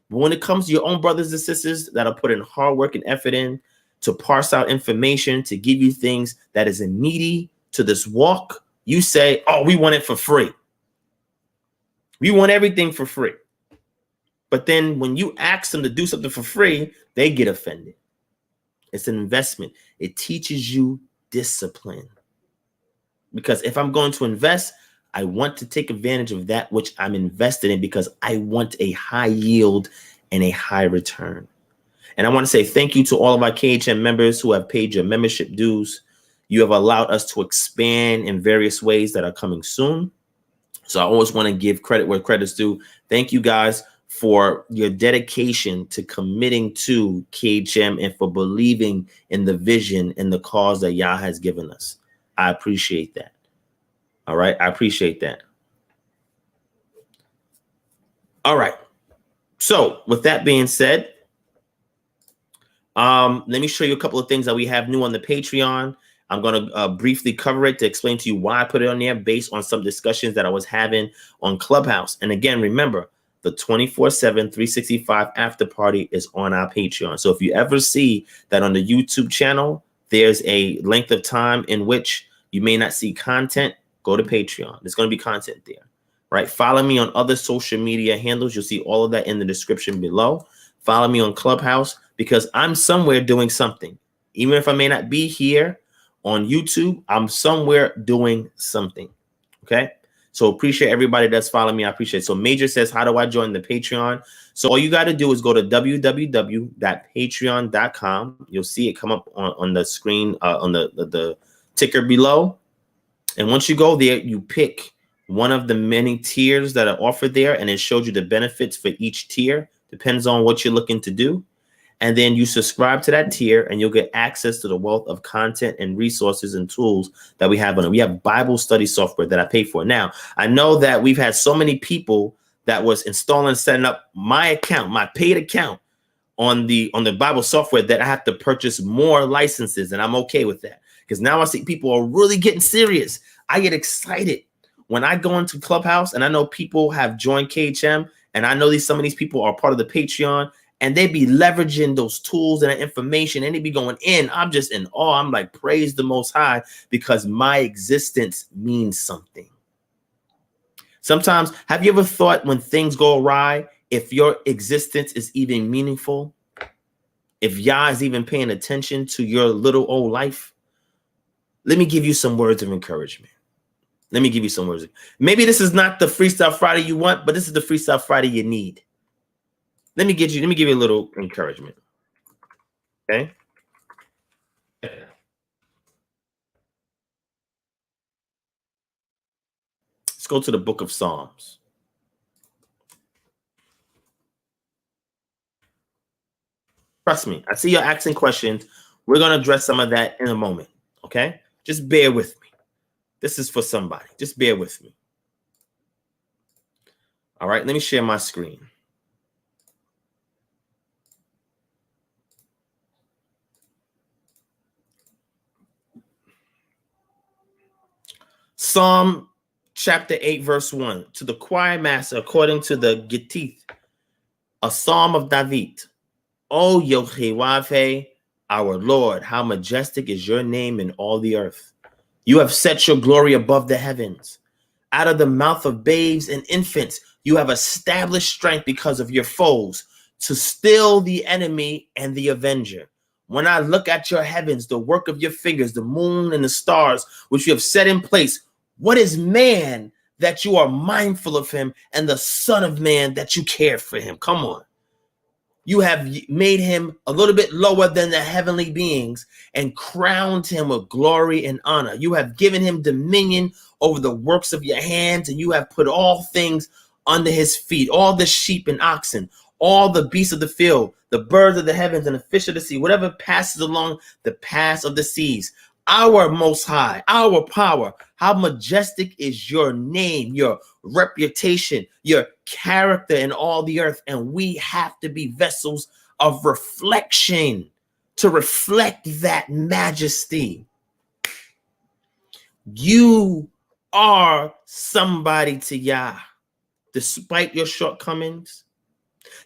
But when it comes to your own brothers and sisters that are putting hard work and effort in to parse out information, to give you things that is meaty to this walk, you say, oh, we want it for free. We want everything for free. But then when you ask them to do something for free, they get offended. It's an investment. It teaches you discipline. Because if I'm going to invest, I want to take advantage of that which I'm invested in because I want a high yield and a high return. And I want to say thank you to all of our KHM members who have paid your membership dues. You have allowed us to expand in various ways that are coming soon. So I always want to give credit where credit's due. Thank you guys for your dedication to committing to KHM and for believing in the vision and the cause that Yah has given us. I appreciate that. All right. I appreciate that. All right. So with that being said, let me show you a couple of things that we have new on the Patreon. I'm going to briefly cover it to explain to you why I put it on there based on some discussions that I was having on Clubhouse. And again, remember, the 24/7, 365 after party is on our Patreon. So if you ever see that on the YouTube channel, there's a length of time in which you may not see content, go to Patreon. There's going to be content there, right? Follow me on other social media handles. You'll see all of that in the description below. Follow me on Clubhouse because I'm somewhere doing something. Even if I may not be here on YouTube, I'm somewhere doing something, okay? So appreciate everybody that's following me. I appreciate it. So Major says, how do I join the Patreon? So all you got to do is go to www.patreon.com. You'll see it come up on the screen, on the ticker below. And once you go there, you pick one of the many tiers that are offered there, and it shows you the benefits for each tier. Depends on what you're looking to do. And then you subscribe to that tier, and you'll get access to the wealth of content and resources and tools that we have on it. We have Bible study software that I pay for. Now, I know that we've had so many people that was installing, setting up my account, my paid account on the Bible software, that I have to purchase more licenses, and I'm okay with that, because now I see people are really getting serious. I get excited when I go into Clubhouse, and I know people have joined KHM, and I know some of these people are part of the Patreon, and they be leveraging those tools and that information, and they be going in. I'm just in awe. I'm like, praise the Most High, because my existence means something. Sometimes, have you ever thought when things go awry, if your existence is even meaningful? If Yah is even paying attention to your little old life? Let me give you some words of encouragement. Let me give you some words. Maybe this is not the Freestyle Friday you want, but this is the Freestyle Friday you need. Let me give you a little encouragement. Okay? Let's go to the book of Psalms. Trust me, I see you're asking questions. We're going to address some of that in a moment. Okay? Just bear with me. This is for somebody. Just bear with me. All right, let me share my screen. Psalm chapter 8, verse 1. To the choir master, according to the Gittith, a psalm of David. O Yehovah, our Lord, how majestic is your name in all the earth. You have set your glory above the heavens. Out of the mouth of babes and infants, you have established strength because of your foes, to still the enemy and the avenger. When I look at your heavens, the work of your fingers, the moon and the stars, which you have set in place, what is man that you are mindful of him, and the son of man that you care for him? Come on. You have made him a little bit lower than the heavenly beings and crowned him with glory and honor. You have given him dominion over the works of your hands, and you have put all things under his feet, all the sheep and oxen, all the beasts of the field, the birds of the heavens and the fish of the sea, whatever passes along the paths of the seas. Our Most High, our power, how majestic is your name, your reputation, your character in all the earth. And we have to be vessels of reflection to reflect that majesty. You are somebody to Yah, despite your shortcomings,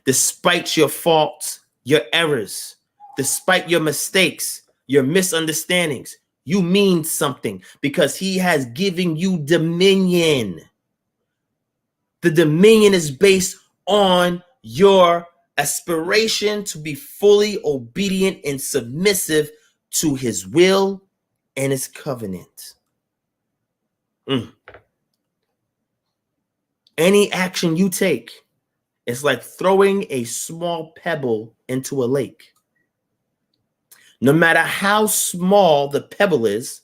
despite your faults, your errors, despite your mistakes, your misunderstandings. You mean something, because he has given you dominion. The dominion is based on your aspiration to be fully obedient and submissive to his will and his covenant. Any action you take is like throwing a small pebble into a lake. No matter how small the pebble is,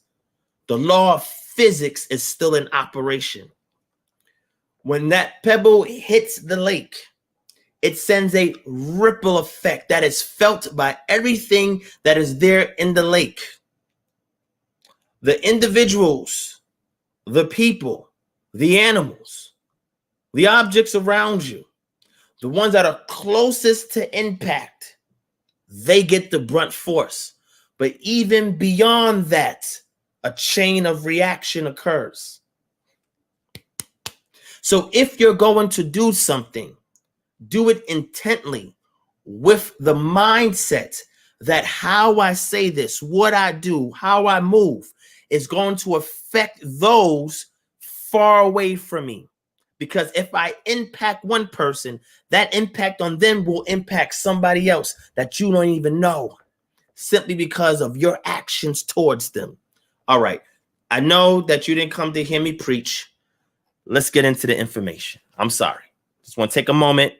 the law of physics is still in operation. When that pebble hits the lake, it sends a ripple effect that is felt by everything that is there in the lake. The individuals, the people, the animals, the objects around you, the ones that are closest to impact, they get the brunt force. But even beyond that, a chain of reaction occurs. So if you're going to do something, do it intently with the mindset that how I say this, what I do, how I move is going to affect those far away from me. Because if I impact one person, that impact on them will impact somebody else that you don't even know, simply because of your actions towards them. All right. I know that you didn't come to hear me preach. Let's get into the information. I'm sorry. Just want to take a moment,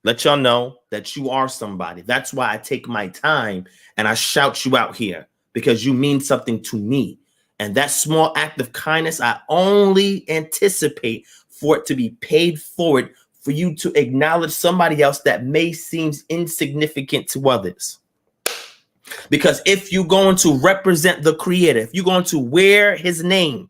let y'all know that you are somebody. That's why I take my time and I shout you out here, because you mean something to me. And that small act of kindness, I only anticipate for it to be paid forward for you to acknowledge somebody else that may seem insignificant to others. Because if you're going to represent the Creator, if you're going to wear his name,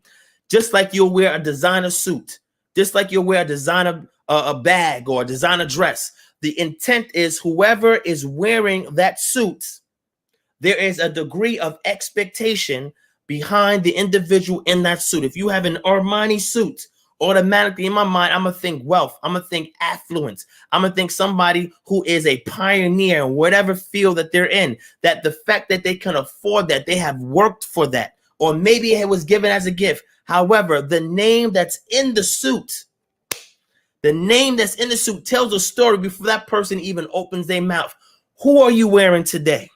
just like you'll wear a designer suit, just like you'll wear a designer a bag or a designer dress, the intent is whoever is wearing that suit, there is a degree of expectation behind the individual in that suit. If you have an Armani suit, automatically in my mind, I'm going to think wealth. I'm going to think affluence. I'm going to think somebody who is a pioneer in whatever field that they're in, that the fact that they can afford that, they have worked for that, or maybe it was given as a gift. However, the name that's in the suit, tells a story before that person even opens their mouth. Who are you wearing today?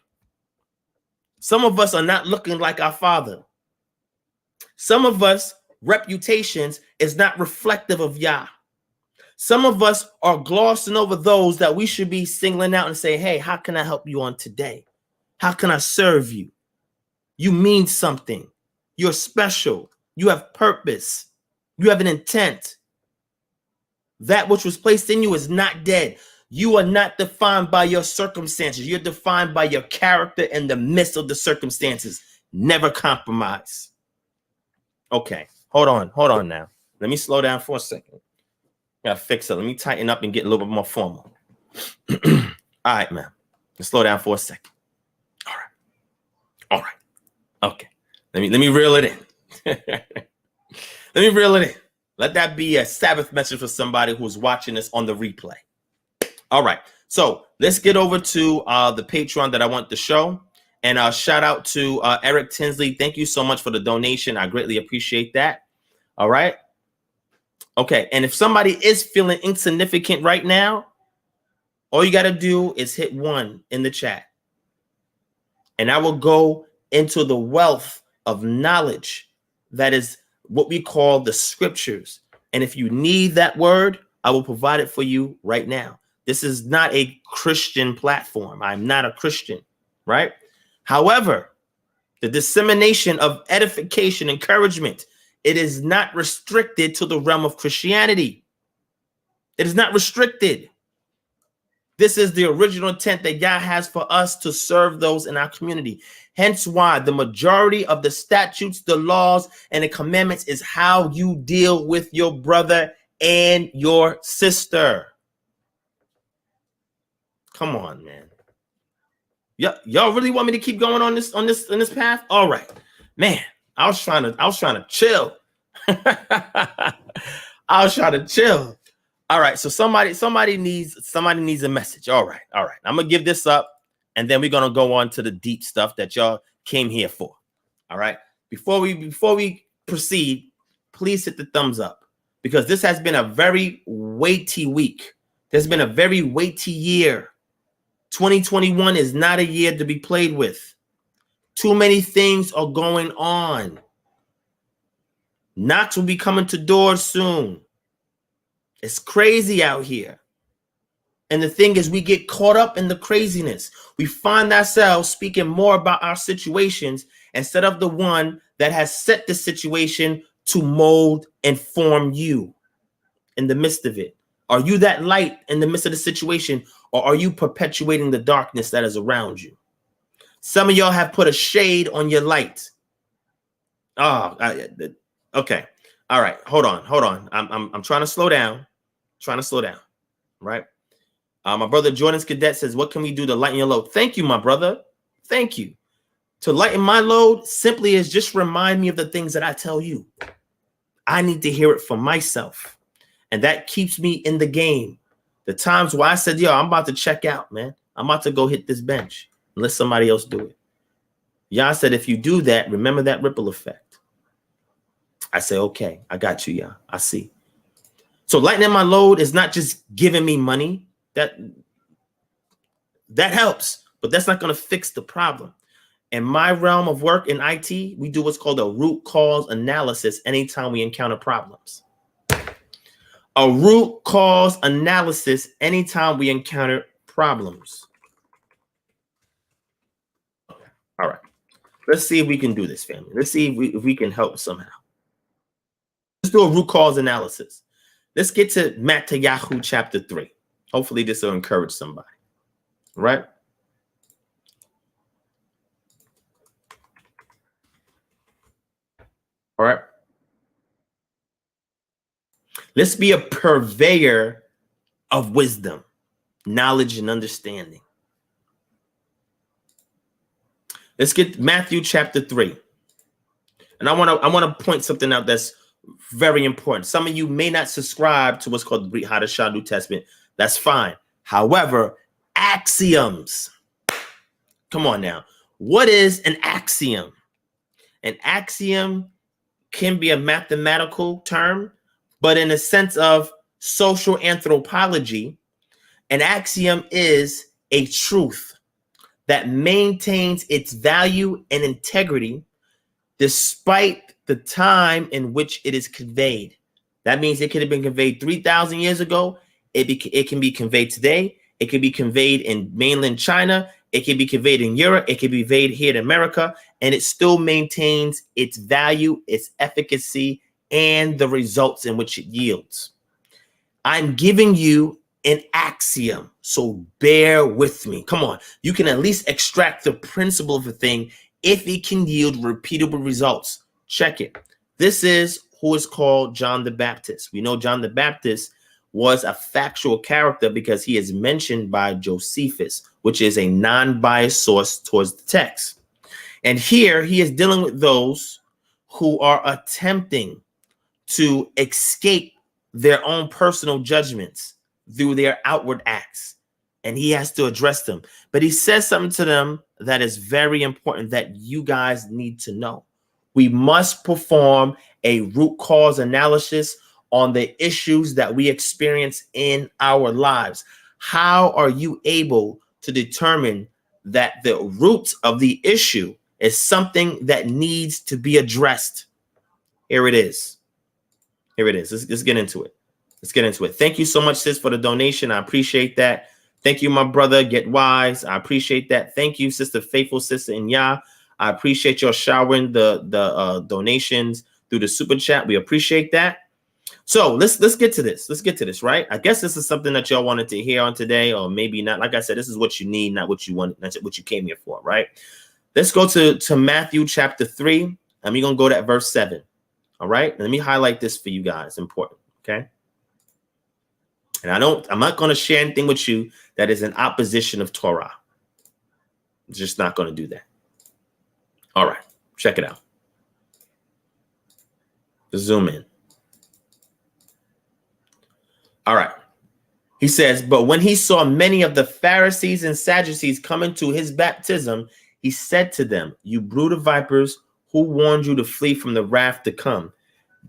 Some of us are not looking like our Father. Some of us reputations is not reflective of Yah. Some of us are glossing over those that we should be singling out and say, hey, how can I help you on today? How can I serve you? You mean something. You're special. You have purpose. You have an intent. That which was placed in you is not dead. You are not defined by your circumstances. You're defined by your character in the midst of the circumstances. Never compromise. Okay, hold on now. Let me slow down for a second. Gotta fix it. Let me tighten up and get a little bit more formal. All right, man. Let's slow down for a second. All right. Okay. Let me reel it in. Let me reel it in. Let that be a Sabbath message for somebody who's watching this on the replay. All right. So let's get over to the Patreon that I want to show. And shout out to Eric Tinsley. Thank you so much for the donation. I greatly appreciate that. All right. Okay. And if somebody is feeling insignificant right now, all you got to do is hit 1 in the chat. And I will go into the wealth of knowledge that is what we call the scriptures. And if you need that word, I will provide it for you right now. This is not a Christian platform. I'm not a Christian, right? However, the dissemination of edification, encouragement, it is not restricted to the realm of Christianity. It is not restricted. This is the original intent that God has for us to serve those in our community. Hence why the majority of the statutes, the laws, and the commandments is how you deal with your brother and your sister. Come on, man. Y'all really want me to keep going on this path? All right, man. I was trying to chill. I was trying to chill. All right, so somebody needs a message. All right. I'm gonna give this up, and then we're gonna go on to the deep stuff that y'all came here for. All right. Before we proceed, please hit the thumbs up, because this has been a very weighty week. There's been a very weighty year. 2021 is not a year to be played with. Too many things are going on. Knocks will be coming to doors soon. It's crazy out here. And the thing is, we get caught up in the craziness. We find ourselves speaking more about our situations instead of the one that has set the situation to mold and form you in the midst of it. Are you that light in the midst of the situation, or are you perpetuating the darkness that is around you? Some of y'all have put a shade on your light. Okay. All right. Hold on. I'm trying to slow down. Right. My brother Jordan's Cadet says, what can we do to lighten your load? Thank you, my brother. Thank you. To lighten my load simply is just remind me of the things that I tell you. I need to hear it for myself. And that keeps me in the game. The times where I said, yo, I'm about to check out, man. I'm about to go hit this bench and let somebody else do it. Yah said, if you do that, remember that ripple effect. I say, okay, I got you, Yah. I see. So lightening my load is not just giving me money. That helps, but that's not going to fix the problem. In my realm of work in IT, we do what's called a root cause analysis anytime we encounter problems. A root cause analysis anytime we encounter problems. All right. Let's see if we can do this, family. Let's see if we can help somehow. Let's do a root cause analysis. Let's get to Marietta chapter 3. Hopefully this will encourage somebody. Right? All right. Let's be a purveyor of wisdom, knowledge, and understanding. Let's get Matthew chapter 3. And I want to point something out that's very important. Some of you may not subscribe to what's called the Brit Hadashah New Testament. That's fine. However, axioms. Come on now. What is an axiom? An axiom can be a mathematical term, but in a sense of social anthropology, an axiom is a truth that maintains its value and integrity despite the time in which it is conveyed. That means it could have been conveyed 3,000 years ago. It can be conveyed today. It can be conveyed in mainland China. It can be conveyed in Europe. It can be conveyed here in America. And it still maintains its value, its efficacy, and the results in which it yields. I'm giving you an axiom, so bear with me. Come on. You can at least extract the principle of a thing if it can yield repeatable results. Check it. This is who is called John the Baptist. We know John the Baptist was a factual character because he is mentioned by Josephus, which is a non-biased source towards the text. And here he is dealing with those who are attempting to escape their own personal judgments through their outward acts. And he has to address them. But he says something to them that is very important that you guys need to know. We must perform a root cause analysis on the issues that we experience in our lives. How are you able to determine that the root of the issue is something that needs to be addressed? Here it is. Here it is. Let's get into it. Let's get into it. Thank you so much, sis, for the donation. I appreciate that. Thank you, my brother. Get wise. I appreciate that. Thank you, sister, faithful sister in Yah. I appreciate your showering the donations through the super chat. We appreciate that. So let's get to this. Let's get to this, right? I guess this is something that y'all wanted to hear on today, or maybe not. Like I said, this is what you need, not what you want, not what you came here for, right? Let's go to Matthew chapter 3, and we're gonna go to verse 7. All right. Let me highlight this for you guys. Important. Okay. And I'm not going to share anything with you that is in opposition of Torah. I'm just not going to do that. All right. Check it out. Just zoom in. All right. He says, but when he saw many of the Pharisees and Sadducees coming to his baptism, he said to them, you brood of vipers, who warned you to flee from the wrath to come?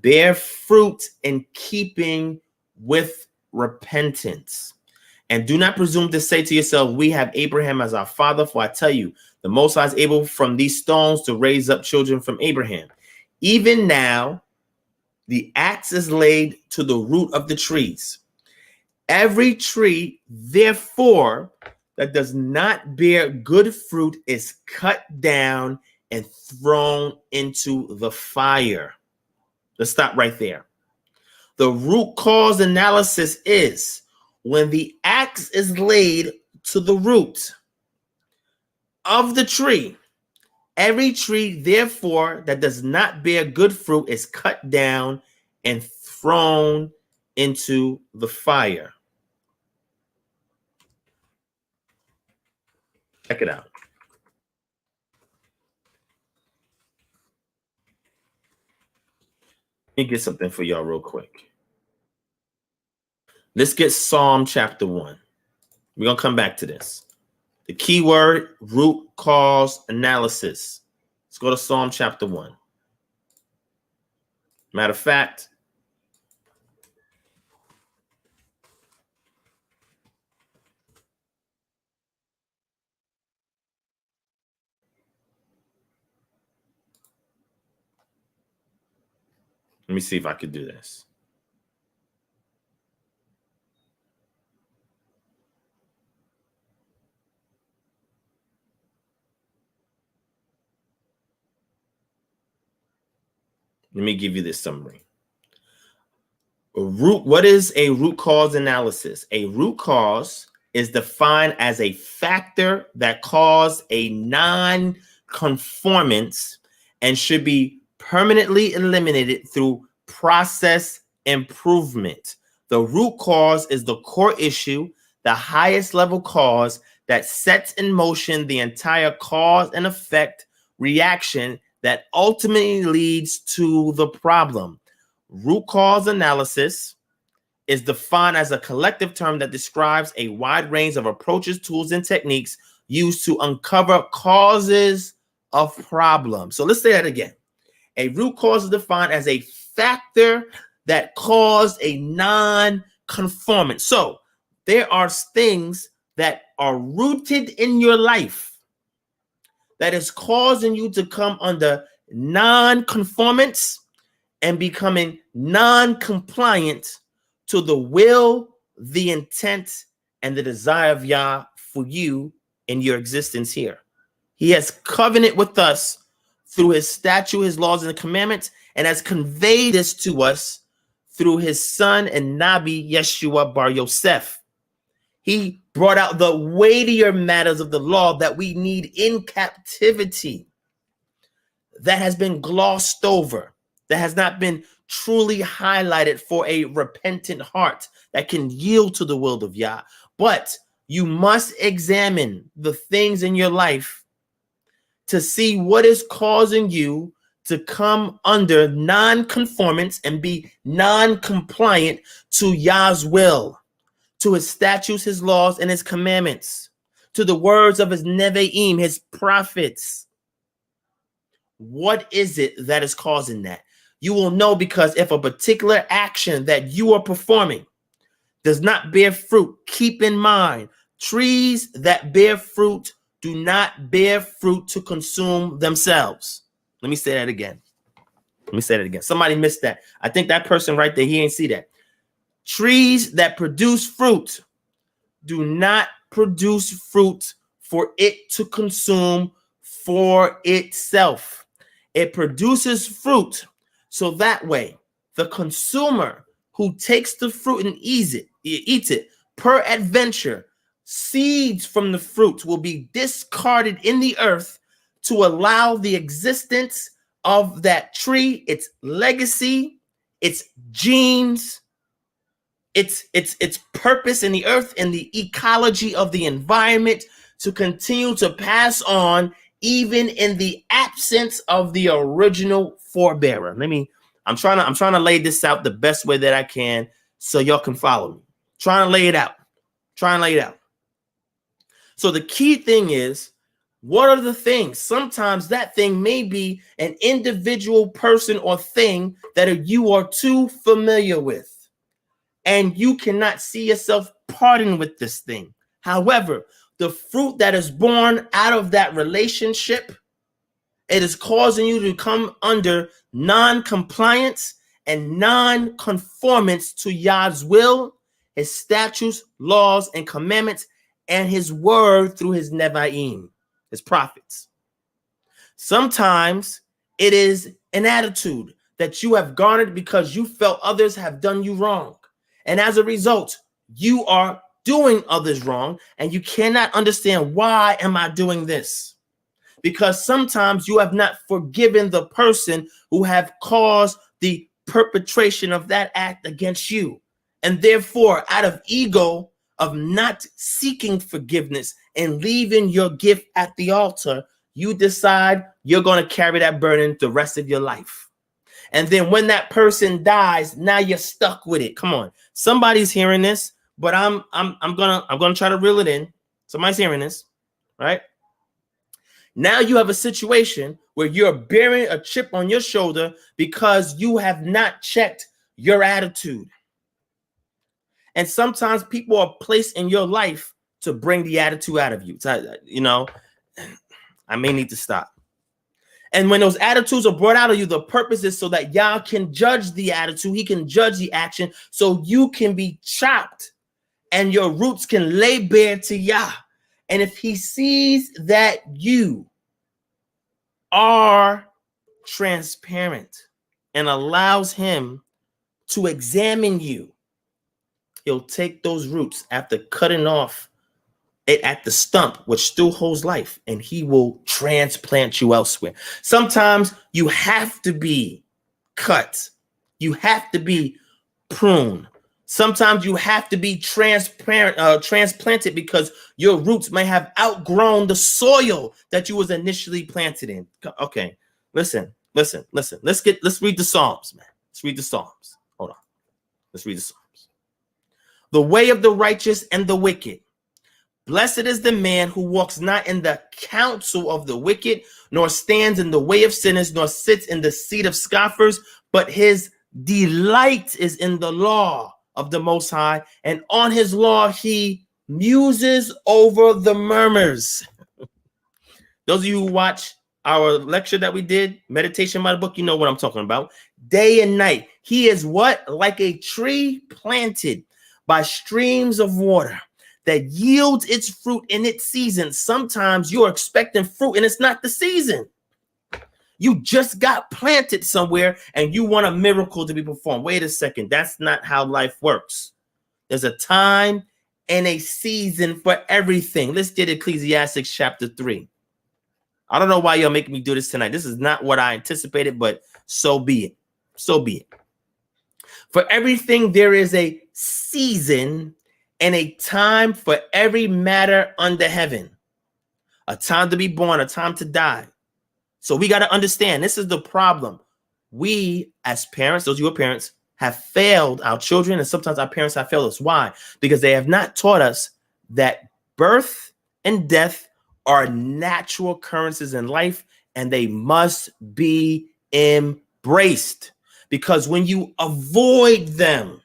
Bear fruit in keeping with repentance. And do not presume to say to yourself, we have Abraham as our father, for I tell you, the Most High is able from these stones to raise up children from Abraham. Even now, the axe is laid to the root of the trees. Every tree, therefore, that does not bear good fruit is cut down and thrown into the fire. Let's stop right there. The root cause analysis is when the axe is laid to the root of the tree, every tree, therefore, that does not bear good fruit is cut down and thrown into the fire. Check it out. Let me get something for y'all real quick. Let's get Psalm chapter 1. We're going to come back to this. The key word, root cause analysis. Let's go to Psalm chapter 1. Matter of fact, let me see if I could do this. Let me give you this summary. What is a root cause analysis? A root cause is defined as a factor that caused a non-conformance and should be permanently eliminated through process improvement. The root cause is the core issue, the highest level cause that sets in motion the entire cause and effect reaction that ultimately leads to the problem. Root cause analysis is defined as a collective term that describes a wide range of approaches, tools, and techniques used to uncover causes of problems. So let's say that again. A root cause is defined as a factor that caused a non-conformance. So there are things that are rooted in your life that is causing you to come under non-conformance and becoming non-compliant to the will, the intent, and the desire of Yah for you in your existence here. He has covenant with us through his statute, his laws, and the commandments, and has conveyed this to us through his son and Nabi Yeshua Bar Yosef. He brought out the weightier matters of the law that we need in captivity, that has been glossed over, that has not been truly highlighted for a repentant heart that can yield to the will of Yah. But you must examine the things in your life to see what is causing you to come under non-conformance and be non-compliant to Yah's will, to his statutes, his laws, and his commandments, to the words of his Nevi'im, his prophets. What is it that is causing that? You will know, because if a particular action that you are performing does not bear fruit, keep in mind, trees that bear fruit do not bear fruit to consume themselves. Let me say that again. Somebody missed that. I think that person right there, he ain't see that. Trees that produce fruit do not produce fruit for it to consume for itself. It produces fruit so that way the consumer who takes the fruit and eats it, peradventure, seeds from the fruit will be discarded in the earth to allow the existence of that tree, its legacy, its genes, its purpose in the earth and the ecology of the environment to continue to pass on even in the absence of the original forebearer. I'm trying to lay this out the best way that I can so y'all can follow me. Trying to lay it out. So the key thing is, what are the things? Sometimes that thing may be an individual person or thing that you are too familiar with, and you cannot see yourself parting with this thing. However, the fruit that is born out of that relationship, it is causing you to come under non-compliance and non-conformance to Yah's will, his statutes, laws, and commandments, and his word through his Nevi'im, his prophets. Sometimes it is an attitude that you have garnered because you felt others have done you wrong. And as a result, you are doing others wrong, and you cannot understand, why am I doing this? Because sometimes you have not forgiven the person who have caused the perpetration of that act against you. And therefore, out of ego of not seeking forgiveness and leaving your gift at the altar, you decide you're going to carry that burden the rest of your life. And then when that person dies, now you're stuck with it. Come on. Somebody's hearing this, but I'm gonna try to reel it in. Somebody's hearing this, right? Now you have a situation where you're bearing a chip on your shoulder because you have not checked your attitude. And sometimes people are placed in your life to bring the attitude out of you. I may need to stop. And when those attitudes are brought out of you, the purpose is so that Yah can judge the attitude. He can judge the action, so you can be chopped and your roots can lay bare to Yah. And if he sees that you are transparent, and allows him to examine you, he'll take those roots after cutting off it at the stump, which still holds life, and he will transplant you elsewhere. Sometimes you have to be cut. You have to be pruned. Sometimes you have to be transplanted because your roots may have outgrown the soil that you was initially planted in. Okay, listen. Let's read the Psalms, man. Let's read the Psalms. Hold on. Let's read the Psalms. The way of the righteous and the wicked. Blessed is the man who walks not in the counsel of the wicked, nor stands in the way of sinners, nor sits in the seat of scoffers, but his delight is in the law of the Most High, and on his law he muses over the murmurs. Those of you who watch our lecture that we did, Meditation by the Book, you know what I'm talking about. Day and night, he is what? Like a tree planted by streams of water that yields its fruit in its season. Sometimes you're expecting fruit and it's not the season. You just got planted somewhere and you want a miracle to be performed. Wait a second. That's not how life works. There's a time and a season for everything. Let's get Ecclesiastes chapter 3. I don't know why y'all making me do this tonight. This is not what I anticipated, but so be it. So be it. For everything, there is a season and a time for every matter under heaven. A time to be born, a time to die. So we got to understand, this is the problem. We, as parents, those of you who are parents, have failed our children, and sometimes our parents have failed us. Why? Because they have not taught us that birth and death are natural occurrences in life, and they must be embraced. Because when you avoid them,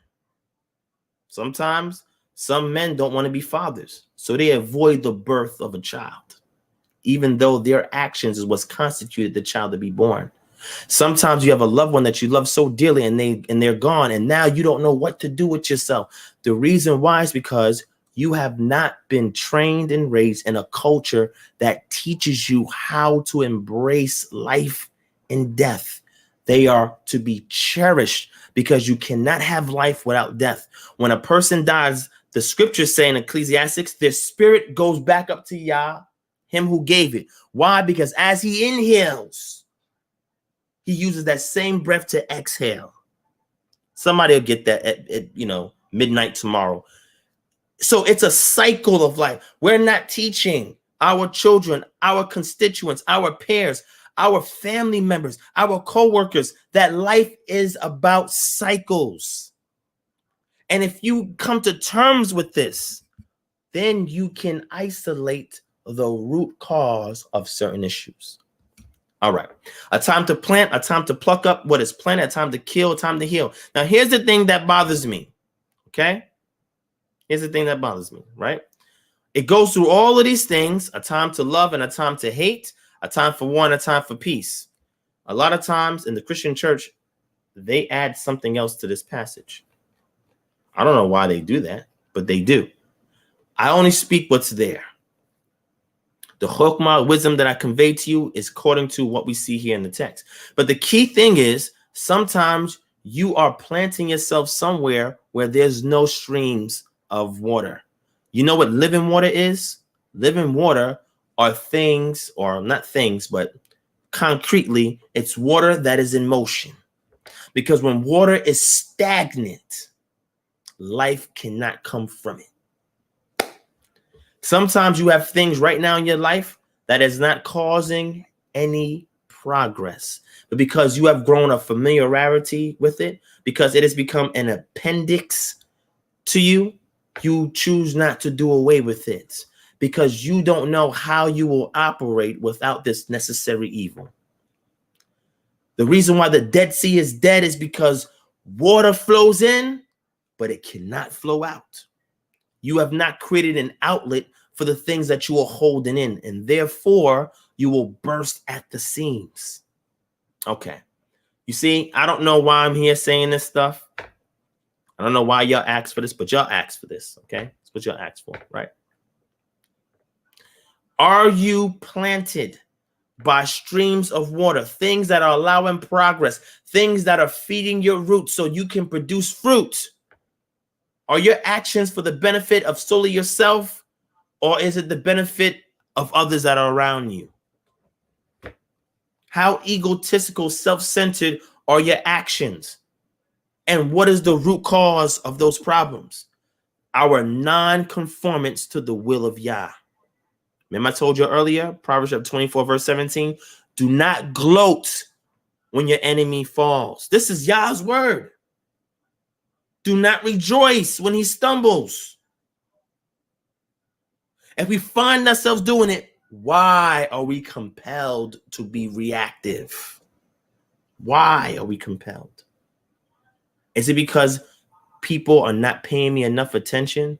sometimes some men don't want to be fathers, so they avoid the birth of a child, even though their actions is what's constituted the child to be born. Sometimes you have a loved one that you love so dearly and they're gone, and now you don't know what to do with yourself. The reason why is because you have not been trained and raised in a culture that teaches you how to embrace life and death. They are to be cherished because you cannot have life without death. When a person dies, the scriptures say in Ecclesiastes, their spirit goes back up to Yah, him who gave it. Why? Because as he inhales, he uses that same breath to exhale. Somebody will get that at midnight tomorrow. So it's a cycle of life. We're not teaching our children, our constituents, our peers, our family members, our co-workers that life is about cycles. And if you come to terms with this, then you can isolate the root cause of certain issues. All right. A time to plant, a time to pluck up what is planted, a time to kill, a time to heal. Now, here's the thing that bothers me. Okay? Here's the thing that bothers me, right? It goes through all of these things, a time to love and a time to hate, a time for war and a time for peace. A lot of times in the Christian church, they add something else to this passage. I don't know why they do that, but they do. I only speak what's there. The chokmah, wisdom that I convey to you is according to what we see here in the text. But the key thing is sometimes you are planting yourself somewhere where there's no streams of water. You know what living water is? Living water are things, or not things, but concretely, it's water that is in motion. Because when water is stagnant, life cannot come from it. Sometimes you have things right now in your life that is not causing any progress, but because you have grown a familiarity with it, because it has become an appendix to you, you choose not to do away with it because you don't know how you will operate without this necessary evil. The reason why the Dead Sea is dead is because water flows in, but it cannot flow out. You have not created an outlet for the things that you are holding in, and therefore you will burst at the seams. Okay. You see, I don't know why I'm here saying this stuff. I don't know why y'all asked for this, but y'all asked for this, okay? That's what y'all asked for, right? Are you planted by streams of water, things that are allowing progress, things that are feeding your roots so you can produce fruit. Are your actions for the benefit of solely yourself, or is it the benefit of others that are around you? How egotistical, self-centered are your actions? And what is the root cause of those problems? Our non-conformance to the will of Yah. Remember I told you earlier, Proverbs 24, verse 17, do not gloat when your enemy falls. This is Yah's word. Do not rejoice when he stumbles. If we find ourselves doing it, why are we compelled to be reactive? Why are we compelled? Is it because people are not paying me enough attention?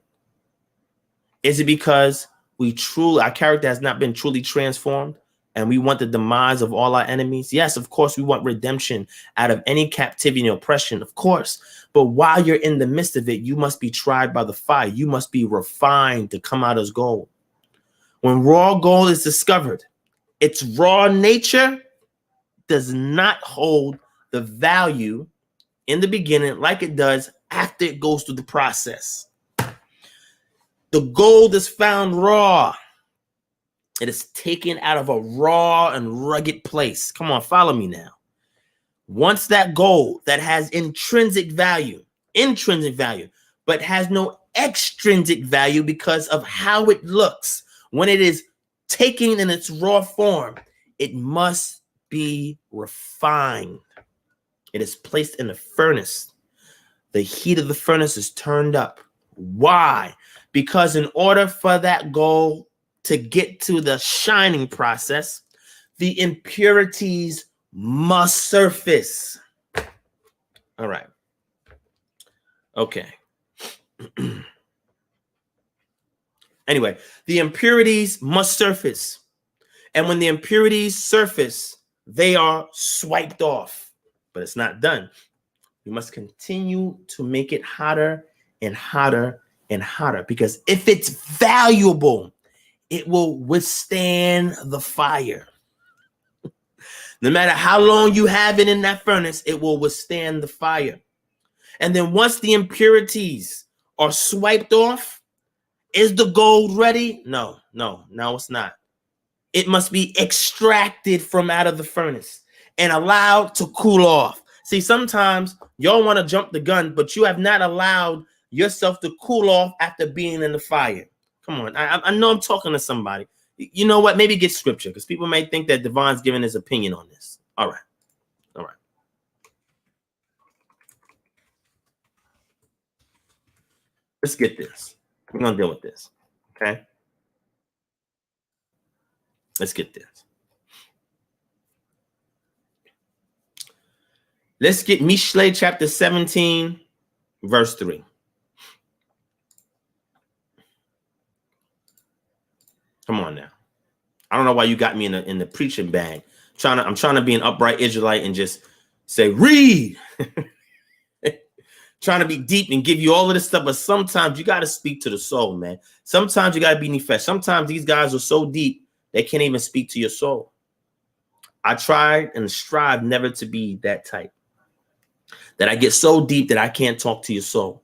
Is it because our character has not been truly transformed and we want the demise of all our enemies? Yes, of course, we want redemption out of any captivity and oppression, of course. But while you're in the midst of it, you must be tried by the fire. You must be refined to come out as gold. When raw gold is discovered, its raw nature does not hold the value in the beginning like it does after it goes through the process. The gold is found raw. It is taken out of a raw and rugged place. Come on, follow me now. Once that gold that has intrinsic value, but has no extrinsic value because of how it looks, when it is taken in its raw form, it must be refined. It is placed in a furnace. The heat of the furnace is turned up. Why? Because in order for that gold to get to the shining process, the impurities must surface. All right. Okay. Anyway, the impurities must surface. And when the impurities surface, they are swiped off. But it's not done. We must continue to make it hotter and hotter and hotter, because if it's valuable, it will withstand the fire. No matter how long you have it in that furnace, it will withstand the fire. And then once the impurities are swiped off, is the gold ready? No, it's not. It must be extracted from out of the furnace and allowed to cool off. See, sometimes y'all want to jump the gun, but you have not allowed yourself to cool off after being in the fire. Come on. I know I'm talking to somebody. You know what? Maybe get scripture, because people may think that Divine's giving his opinion on this. All right. Let's get this. We're going to deal with this. Okay. Let's get this. Let's get Mishle chapter 17, verse 3. Come on now. I don't know why you got me in the preaching bag. I'm trying to be an upright Israelite and just say, read. Trying to be deep and give you all of this stuff, but sometimes you got to speak to the soul, man. Sometimes you got to be nefesh. Sometimes these guys are so deep, they can't even speak to your soul. I tried and strive never to be that type, that I get so deep that I can't talk to your soul.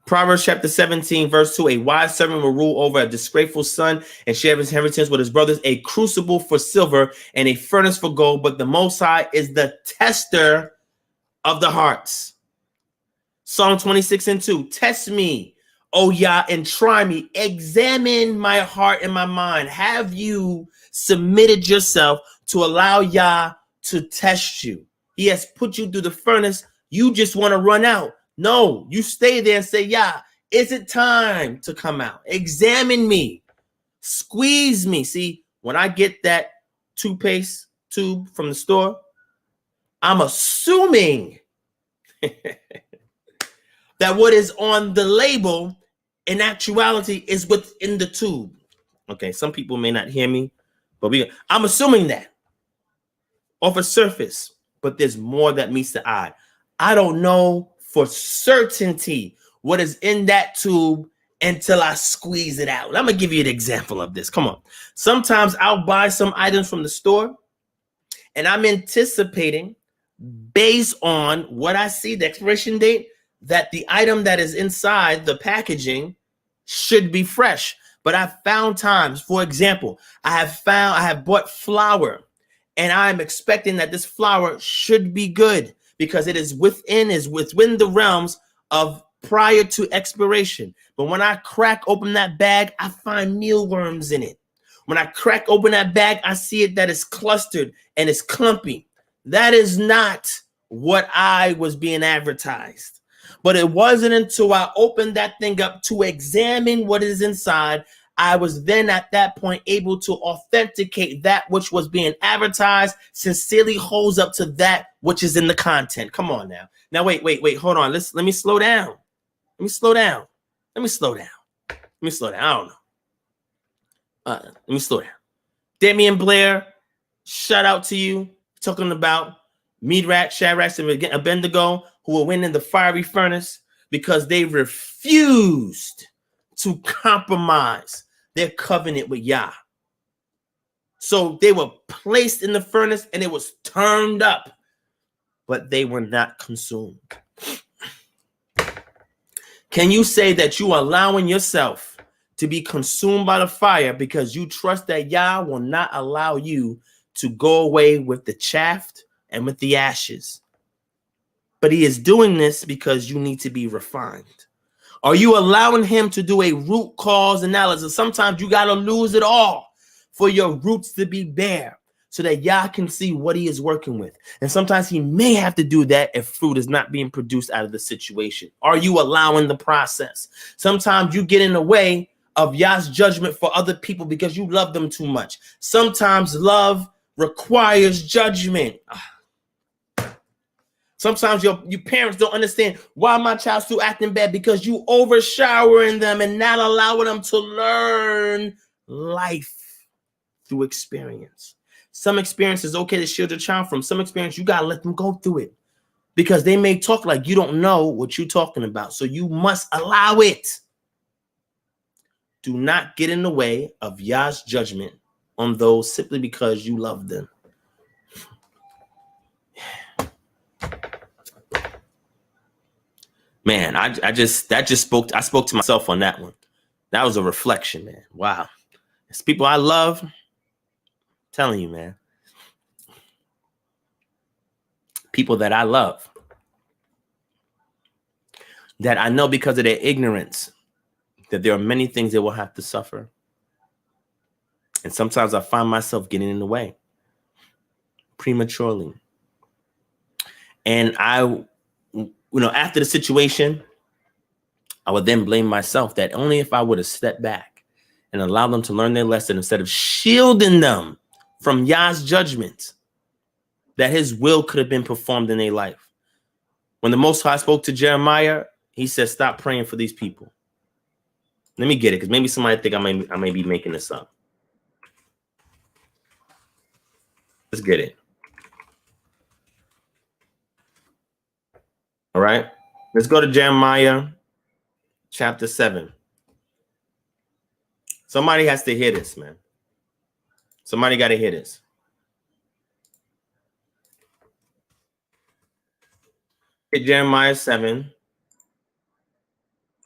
Proverbs chapter 17, verse 2, a wise servant will rule over a disgraceful son and share his inheritance with his brothers, a crucible for silver and a furnace for gold, but the Most High is the tester of the hearts. Psalm 26 and 2, test me, O Yah, and try me. Examine my heart and my mind. Have you submitted yourself to allow Yah to test you? He has put you through the furnace. You just want to run out. No, you stay there and say, Yah, is it time to come out? Examine me. Squeeze me. See, when I get that toothpaste tube from the store, I'm assuming that what is on the label in actuality is within the tube. Okay, some people may not hear me, but I'm assuming that off a surface, but there's more that meets the eye. I don't know for certainty what is in that tube until I squeeze it out. I'm going to give you an example of this. Come on. Sometimes I'll buy some items from the store and I'm anticipating, based on what I see, the expiration date, that the item that is inside the packaging should be fresh. But I've found times, for example, I have bought flour and I'm expecting that this flour should be good because it is within the realms of prior to expiration. But when I crack open that bag, I find mealworms in it. When I crack open that bag, I see it that it's clustered and it's clumpy. That is not what I was being advertised. But it wasn't until I opened that thing up to examine what is inside, I was then at that point able to authenticate that which was being advertised sincerely holds up to that which is in the content. Come on now. Now, wait, hold on. Let me slow down. Let me slow down. I don't know. Let me slow down. Damian Blair, shout out to you. Talking about Mithrak, Shadrach, and Abednego, who will win in the fiery furnace because they refused to compromise their covenant with Yah. So they were placed in the furnace and it was turned up, but they were not consumed. Can you say that you are allowing yourself to be consumed by the fire because you trust that Yah will not allow you to go away with the chaff and with the ashes? But he is doing this because you need to be refined. Are you allowing him to do a root cause analysis? Sometimes you got to lose it all for your roots to be bare so that Yah can see what he is working with. And sometimes he may have to do that if fruit is not being produced out of the situation. Are you allowing the process? Sometimes you get in the way of Yah's judgment for other people because you love them too much. Sometimes love requires judgment. Sometimes your parents don't understand why my child's still acting bad because you overshowering them and not allowing them to learn life through experience. Some experience is okay to shield your child from. Some experience, you got to let them go through it because they may talk like you don't know what you're talking about. So you must allow it. Do not get in the way of Yah's judgment on those simply because you love them. Man, I spoke to myself on that one. That was a reflection, man. Wow. It's people I love. I'm telling you, man. People that I love. That I know because of their ignorance that there are many things they will have to suffer. And sometimes I find myself getting in the way prematurely. And after the situation, I would then blame myself that only if I would have stepped back and allowed them to learn their lesson instead of shielding them from Yah's judgment, that his will could have been performed in their life. When the Most High spoke to Jeremiah, he said, stop praying for these people. Let me get it, because maybe somebody think I may be making this up. Let's get it. All right. Let's go to Jeremiah chapter 7. Somebody has to hear this, man. Somebody got to hear this. Okay, Jeremiah 7.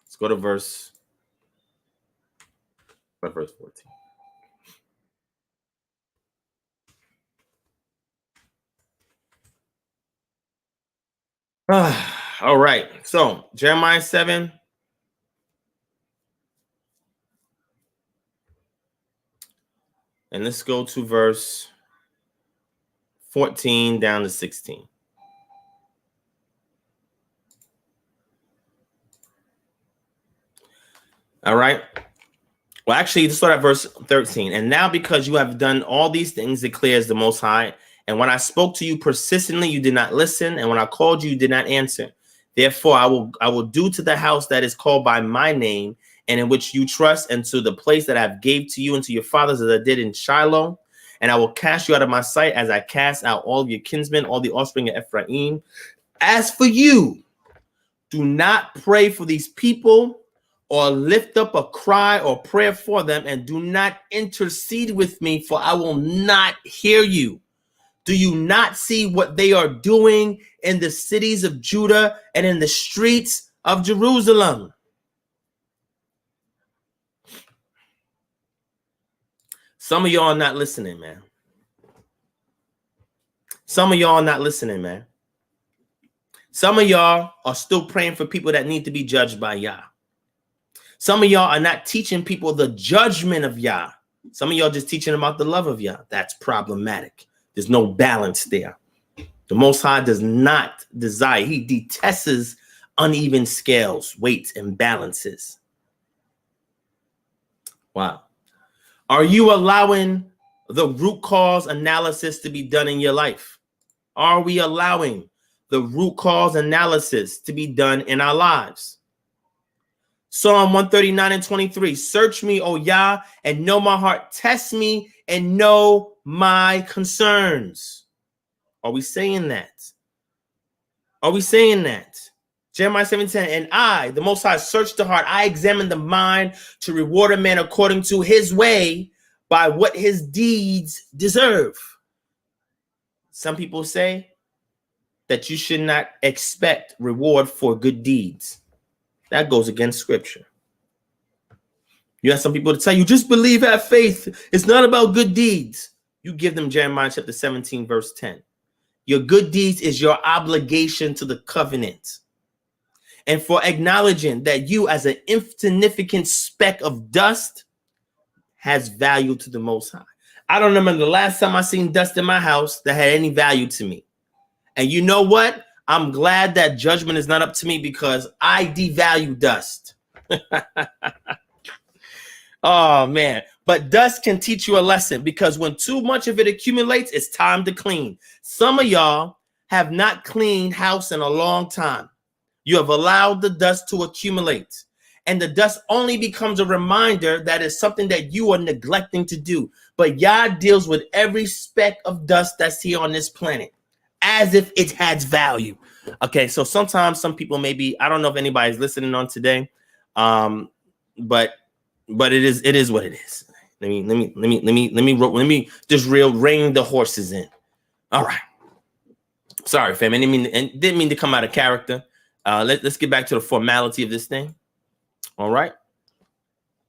Let's go to verse 14. All right. So Jeremiah 7. And let's go to verse 14 down to 16. All right. Well, actually, let's start at verse 13. And now because you have done all these things, declares the Most High, and when I spoke to you persistently, you did not listen. And when I called you, you did not answer. Therefore, I will do to the house that is called by my name and in which you trust, and to the place that I have gave to you and to your fathers as I did in Shiloh. And I will cast you out of my sight as I cast out all of your kinsmen, all the offspring of Ephraim. As for you, do not pray for these people or lift up a cry or prayer for them, and do not intercede with me, for I will not hear you. Do you not see what they are doing in the cities of Judah and in the streets of Jerusalem? Some of y'all not listening, man. Some of y'all not listening, man. Some of y'all are still praying for people that need to be judged by Yah. Some of y'all are not teaching people the judgment of Yah. Some of y'all just teaching about the love of Yah. That's problematic. There's no balance there. The Most High does not desire. He detests uneven scales, weights, and balances. Wow. Are you allowing the root cause analysis to be done in your life? Are we allowing the root cause analysis to be done in our lives? Psalm 139:23. Search me, O Yah, and know my heart. Test me and know my concerns. Are we saying that? Are we saying that? Jeremiah 7:10. And I, the Most High, search the heart. I examine the mind to reward a man according to his way by what his deeds deserve. Some people say that you should not expect reward for good deeds. That goes against scripture. You have some people to tell you, just believe, have faith. It's not about good deeds. You give them Jeremiah chapter 17, verse 10. Your good deeds is your obligation to the covenant. And for acknowledging that you as an insignificant speck of dust has value to the Most High. I don't remember the last time I seen dust in my house that had any value to me. And you know what? I'm glad that judgment is not up to me, because I devalue dust. Oh, man. But dust can teach you a lesson, because when too much of it accumulates, it's time to clean. Some of y'all have not cleaned house in a long time. You have allowed the dust to accumulate. And the dust only becomes a reminder that it's something that you are neglecting to do. But Yah deals with every speck of dust that's here on this planet as if it has value. Okay, so sometimes some people maybe, I don't know if anybody's listening on today, but it is what it is. Let me just rein the horses in. All right. Sorry, fam. I didn't mean to come out of character. Let's get back to the formality of this thing. All right.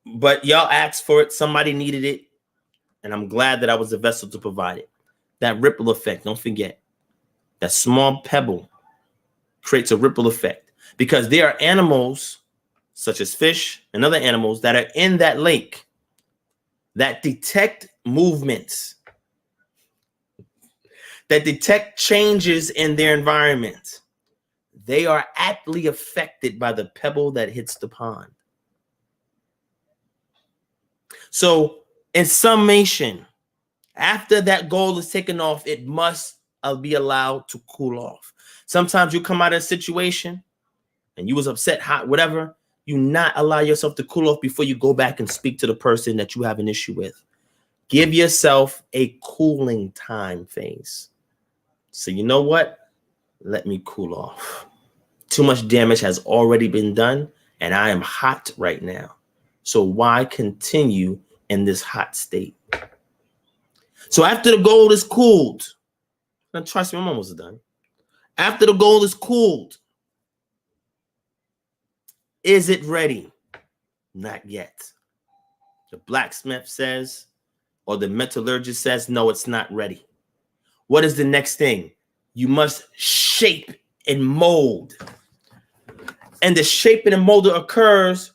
But y'all asked for it. Somebody needed it. And I'm glad that I was the vessel to provide it. That ripple effect, don't forget. That small pebble creates a ripple effect, because there are animals such as fish and other animals that are in that lake that detect movements, that detect changes in their environment. They are aptly affected by the pebble that hits the pond. So in summation, after that goal is taken off, it must be allowed to cool off. Sometimes you come out of a situation and you was upset, hot, whatever. You not allow yourself to cool off before you go back and speak to the person that you have an issue with. Give yourself a cooling time phase. So you know what? Let me cool off. Too much damage has already been done, and I am hot right now. So why continue in this hot state? So after the gold is cooled, now trust me, I'm almost done. After the gold is cooled, is it ready? Not yet. The blacksmith says, or the metallurgist says, no, it's not ready. What is the next thing? You must shape and mold. And the shaping and molding occurs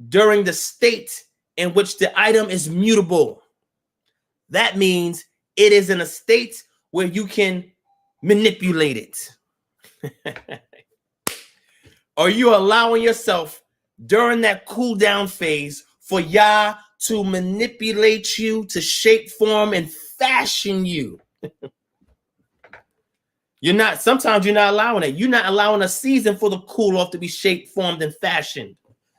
during the state in which the item is mutable. That means it is in a state where you can manipulate it. Are you allowing yourself during that cool down phase for Yah to manipulate you, to shape, form, and fashion you? Sometimes you're not allowing it. You're not allowing a season for the cool off to be shaped, formed, and fashioned.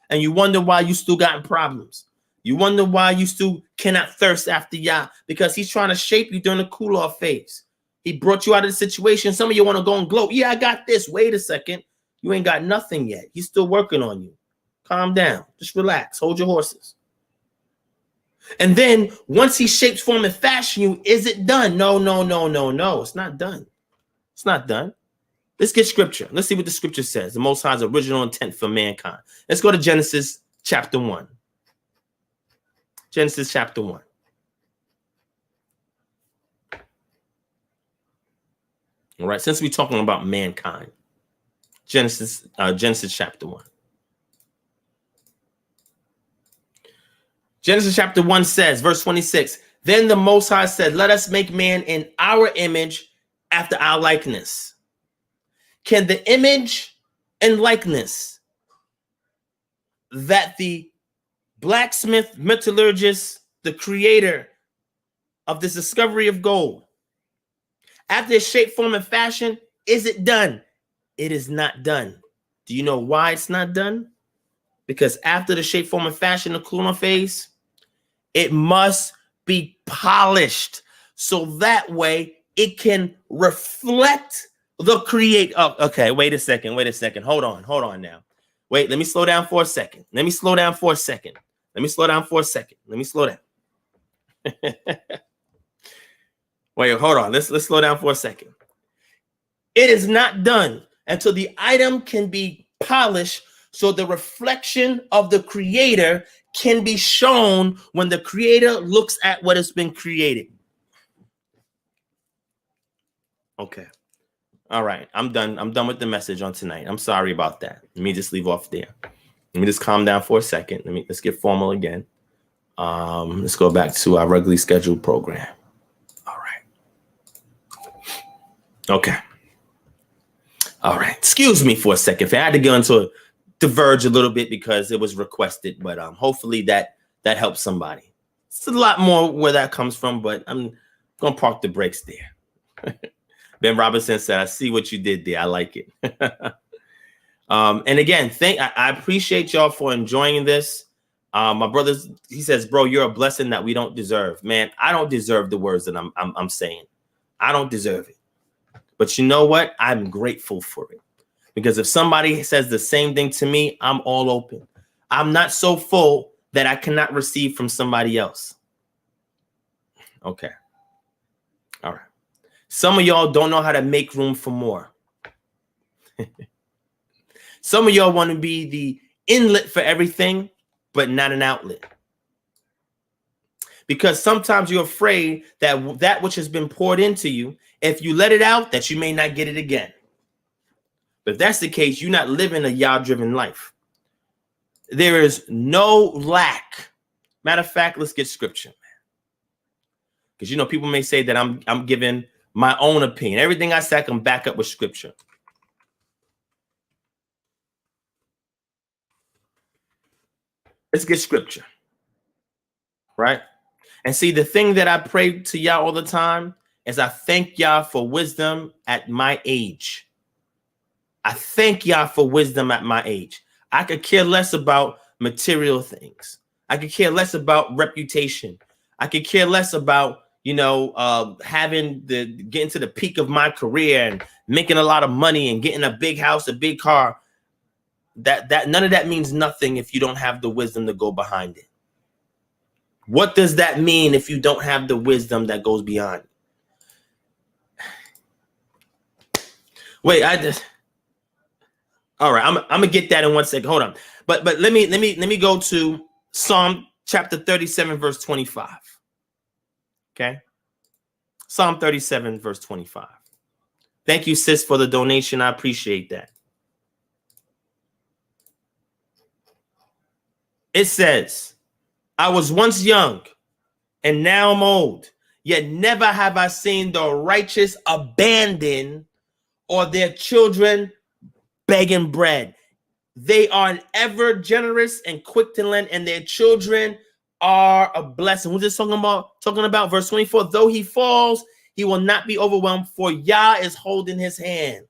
And you wonder why you still got problems. You wonder why you still cannot thirst after Yah, because he's trying to shape you during the cool off phase. He brought you out of the situation. Some of you want to go and gloat. Yeah, I got this. Wait a second. You ain't got nothing yet. He's still working on you. Calm down. Just relax. Hold your horses. And then once he shapes, form, and fashion you, is it done? No. It's not done. It's not done. Let's get scripture. Let's see what the scripture says. The Most High's original intent for mankind. Let's go to Genesis chapter 1. Genesis chapter 1. All right, since we're talking about mankind, Genesis chapter 1. Genesis chapter 1 says, verse 26, then the Most High said, let us make man in our image after our likeness. Can the image and likeness that the blacksmith, metallurgist, the creator of this discovery of gold, after its shape, form, and fashion, is it done? It is not done. Do you know why it's not done? Because after the shape, form, and fashion, the lunar phase, it must be polished so that way it can reflect the create. Oh, okay, wait a second. Hold on now. Wait, let me slow down for a second. Let me slow down. Wait, hold on. Let's slow down for a second. It is not done until the item can be polished so the reflection of the creator can be shown when the creator looks at what has been created. Okay. All right. I'm done. I'm done with the message on tonight. I'm sorry about that. Let me just leave off there. Let me just calm down for a second. Let's get formal again. Let's go back to our regularly scheduled program. All right. Okay. All right. Excuse me for a second. I had to go into diverge a little bit because it was requested, but hopefully that helps somebody. It's a lot more where that comes from, but I'm gonna park the brakes there. Ben Robinson said, I see what you did there. I like it. And again, I appreciate y'all for enjoying this. My brother, he says, bro, you're a blessing that we don't deserve. Man, I don't deserve the words that I'm saying. I don't deserve it. But you know what? I'm grateful for it. Because if somebody says the same thing to me, I'm all open. I'm not so full that I cannot receive from somebody else. Okay. All right. Some of y'all don't know how to make room for more. Some of y'all want to be the inlet for everything, but not an outlet. Because sometimes you're afraid that that which has been poured into you, if you let it out, that you may not get it again. But if that's the case, you're not living a Yah-driven life. There is no lack. Matter of fact, let's get scripture. Because, you know, people may say that I'm giving my own opinion. Everything I say, I can back up with scripture. Let's get scripture. Right? And see, the thing that I pray to Yah all the time is I thank Yah for wisdom at my age. I thank Yah for wisdom at my age. I could care less about material things. I could care less about reputation. I could care less about, you know, getting to the peak of my career and making a lot of money and getting a big house, a big car. That none of that means nothing if you don't have the wisdom to go behind it. What does that mean if you don't have the wisdom that goes beyond it? Wait, all right, I'm gonna get that in 1 second. Hold on. But let me go to Psalm chapter 37, verse 25. Okay. Psalm 37, verse 25. Thank you, sis, for the donation. I appreciate that. It says, I was once young and now I'm old, yet never have I seen the righteous abandoned or their children begging bread. They are ever generous and quick to lend, and their children are a blessing. Who's this talking about? Verse 24, though he falls, he will not be overwhelmed, for Yah is holding his hand.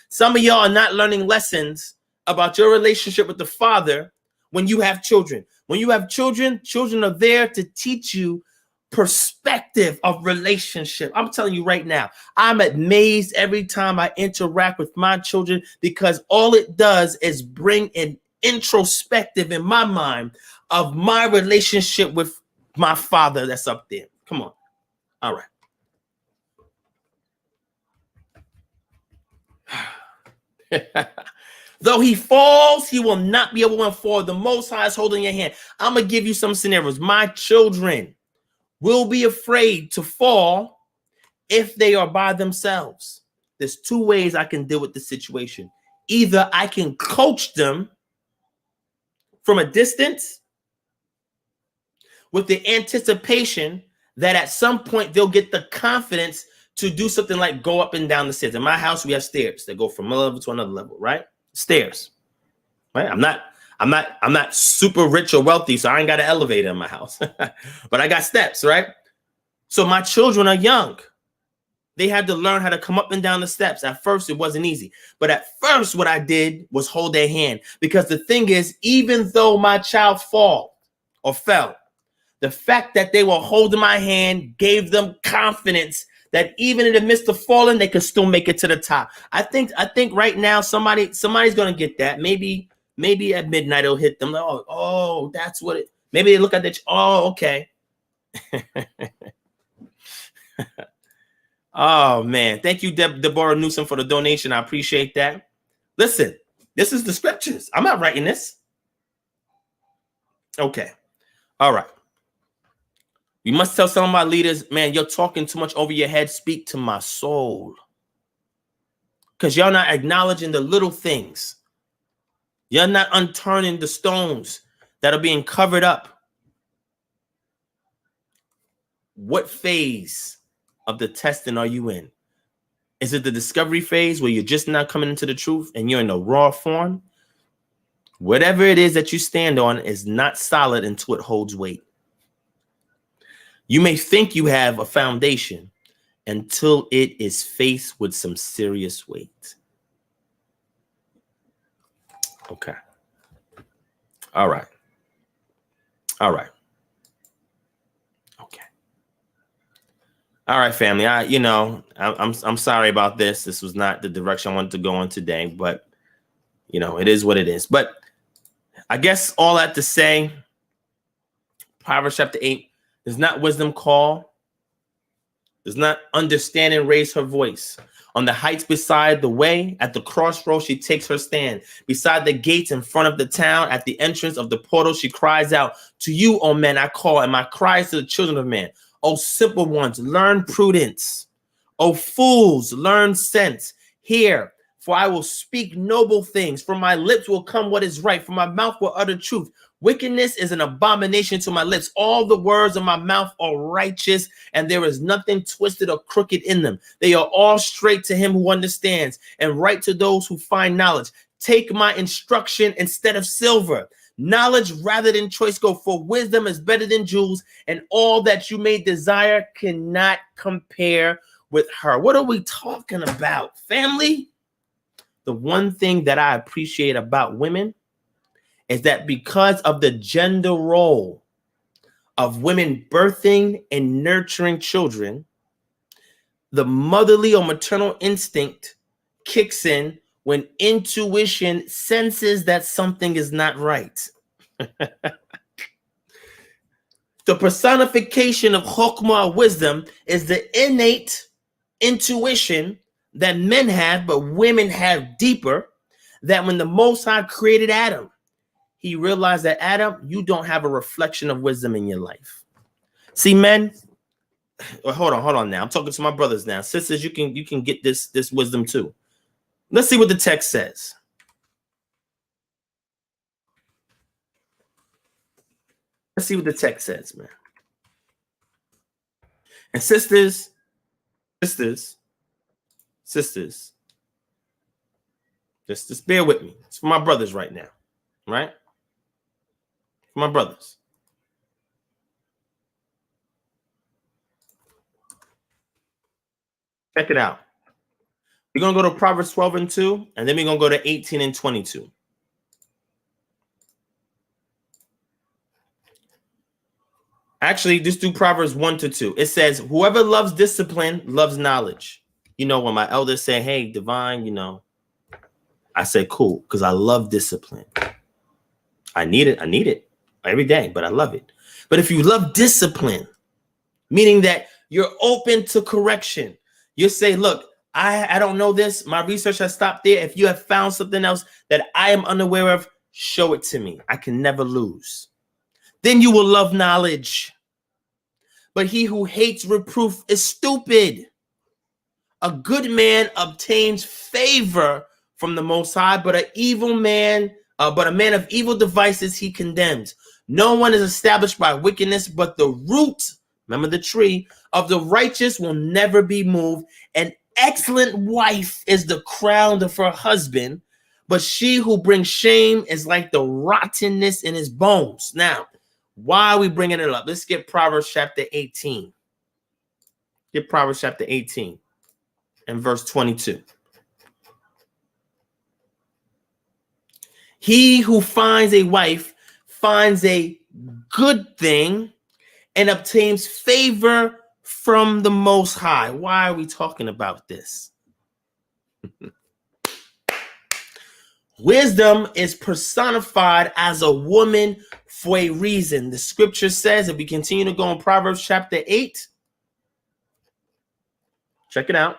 Some of y'all are not learning lessons about your relationship with the Father when you have children. When you have children, children are there to teach you perspective of relationship. I'm telling you right now, I'm amazed every time I interact with my children because all it does is bring an introspective in my mind of my relationship with my Father that's up there. Come on. All right. Though he falls, he will not be able to fall. The Most High is holding your hand. I'm going to give you some scenarios. My children will be afraid to fall if they are by themselves. There's two ways I can deal with the situation. Either I can coach them from a distance with the anticipation that at some point they'll get the confidence to do something like go up and down the stairs. In my house, we have stairs that go from one level to another level, right? Stairs, right? I'm not super rich or wealthy, so I ain't got an elevator in my house, but I got steps, right? So my children are young. They had to learn how to come up and down the steps. At first, it wasn't easy. But at first, what I did was hold their hand. Because the thing is, even though my child fell, the fact that they were holding my hand gave them confidence that even in the midst of falling, they could still make it to the top. I think right now somebody's gonna get that. Maybe at midnight it'll hit them. Like, oh, that's what it. Maybe they look at the. Oh, okay. Oh man, thank you, Deborah Newsom, for the donation. I appreciate that. Listen, this is the scriptures. I'm not writing this. Okay, all right. We must tell some of my leaders, man, you're talking too much over your head. Speak to my soul. Because you're not acknowledging the little things. You're not unturning the stones that are being covered up. What phase of the testing are you in? Is it the discovery phase where you're just not coming into the truth and you're in a raw form? Whatever it is that you stand on is not solid until it holds weight. You may think you have a foundation until it is faced with some serious weight. Okay. All right. All right. Okay. All right, family. I'm sorry about this. This was not the direction I wanted to go in today, but it is what it is. But I guess all that to say, Proverbs chapter 8, does not wisdom call? Does not understanding raise her voice? On the heights beside the way, at the crossroads, she takes her stand. Beside the gates in front of the town, at the entrance of the portal, she cries out, to you, O men, I call, and my cries to the children of men. O simple ones, learn prudence. O fools, learn sense. Hear, for I will speak noble things. From my lips will come what is right. From my mouth will utter truth. Wickedness is an abomination to my lips. All the words of my mouth are righteous, and there is nothing twisted or crooked in them. They are all straight to him who understands, and right to those who find knowledge. Take my instruction instead of silver, knowledge rather than choice gold, for wisdom is better than jewels, and all that you may desire cannot compare with her. What are we talking about, family? The one thing that I appreciate about women is that because of the gender role of women birthing and nurturing children, the motherly or maternal instinct kicks in when intuition senses that something is not right. The personification of Chokmah, wisdom, is the innate intuition that men have, but women have deeper, that when the Most High created Adam, he realized that, Adam, you don't have a reflection of wisdom in your life. See, men, hold on now. I'm talking to my brothers now. Sisters, you can get this wisdom too. Let's see what the text says. Let's see what the text says, man. And sisters, just bear with me. It's for my brothers right now, right? For my brothers. Check it out. We're going to go to Proverbs 12 and 2, and then we're going to go to 18 and 22. Actually, just do Proverbs 1 to 2. It says, whoever loves discipline loves knowledge. When my elders say, hey, Divine, I say, cool, because I love discipline. I need it every day, but I love it. But if you love discipline, meaning that you're open to correction, you say, look, I don't know this. My research has stopped there. If you have found something else that I am unaware of, show it to me. I can never lose. Then you will love knowledge. But he who hates reproof is stupid. A good man obtains favor from the Most High, but a man of evil devices he condemns. No one is established by wickedness, but the root, remember the tree, of the righteous will never be moved. An excellent wife is the crown of her husband, but she who brings shame is like the rottenness in his bones. Now, why are we bringing it up? Let's get Proverbs chapter 18. Get Proverbs chapter 18 and verse 22. He who finds a wife finds a good thing and obtains favor from the Most High. Why are we talking about this? Wisdom is personified as a woman for a reason. The scripture says, if we continue to go in Proverbs chapter 8, check it out.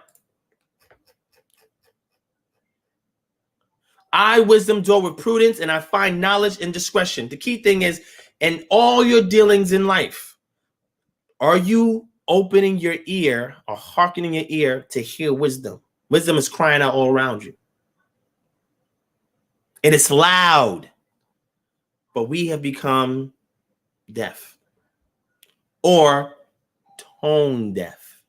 I, wisdom, dwell with prudence, and I find knowledge and discretion. The key thing is, in all your dealings in life, are you opening your ear or hearkening your ear to hear wisdom? Wisdom is crying out all around you. It is loud, but we have become deaf or tone deaf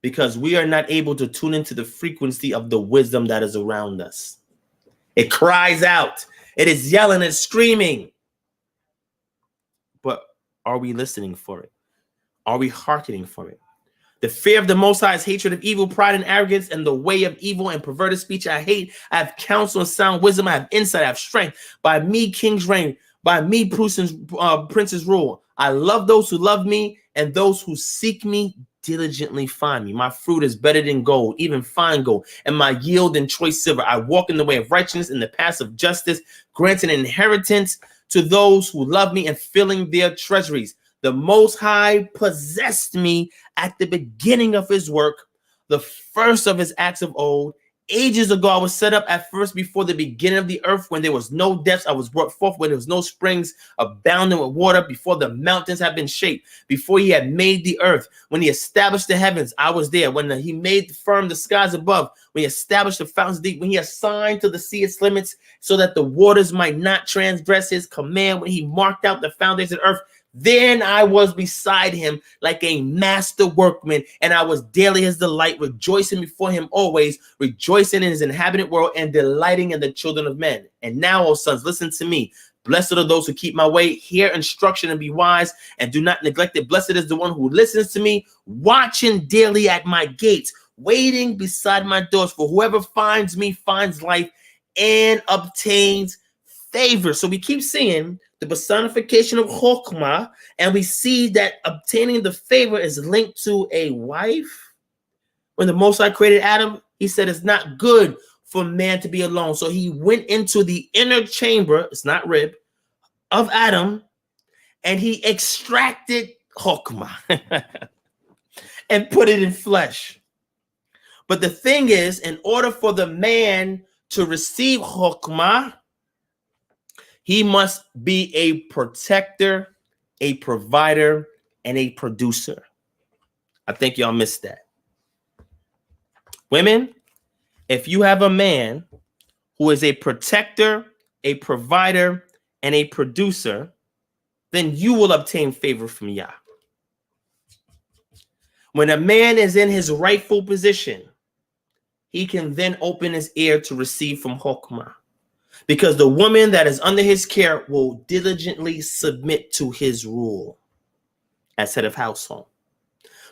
because we are not able to tune into the frequency of the wisdom that is around us. It cries out. It is yelling and screaming. But are we listening for it? Are we hearkening for it? The fear of the Most High is hatred of evil, pride and arrogance, and the way of evil and perverted speech I hate. I have counsel and sound wisdom. I have insight. I have strength. By me, kings reign. By me, princes rule. I love those who love me, and those who seek me diligently find me. My fruit is better than gold, even fine gold, and my yield than choice silver. I walk in the way of righteousness, in the paths of justice, granting an inheritance to those who love me and filling their treasuries. The Most High possessed me at the beginning of his work, the first of his acts of old. Ages ago, I was set up at first before the beginning of the earth. When there was no depths, I was brought forth. When there was no springs abounding with water, before the mountains had been shaped, before he had made the earth. When he established the heavens, I was there. When he made firm the skies above, when he established the fountains deep, when he assigned to the sea its limits so that the waters might not transgress his command, when he marked out the foundations of the earth, then I was beside him like a master workman, and I was daily his delight, rejoicing before him always, rejoicing in his inhabited world and delighting in the children of men. And now, O sons, listen to me. Blessed are those who keep my way, hear instruction and be wise, and do not neglect it. Blessed is the one who listens to me, watching daily at my gates, waiting beside my doors. For whoever finds me finds life and obtains favor. So we keep seeing the personification of Chokmah, and we see that obtaining the favor is linked to a wife. When the Most High created Adam, he said it's not good for man to be alone. So he went into the inner chamber, it's not rib, of Adam, and he extracted Chokmah and put it in flesh. But the thing is, in order for the man to receive Chokmah, he must be a protector, a provider, and a producer. I think y'all missed that. Women, if you have a man who is a protector, a provider, and a producer, then you will obtain favor from Yah. When a man is in his rightful position, he can then open his ear to receive from Chokmah. Because the woman that is under his care will diligently submit to his rule as head of household.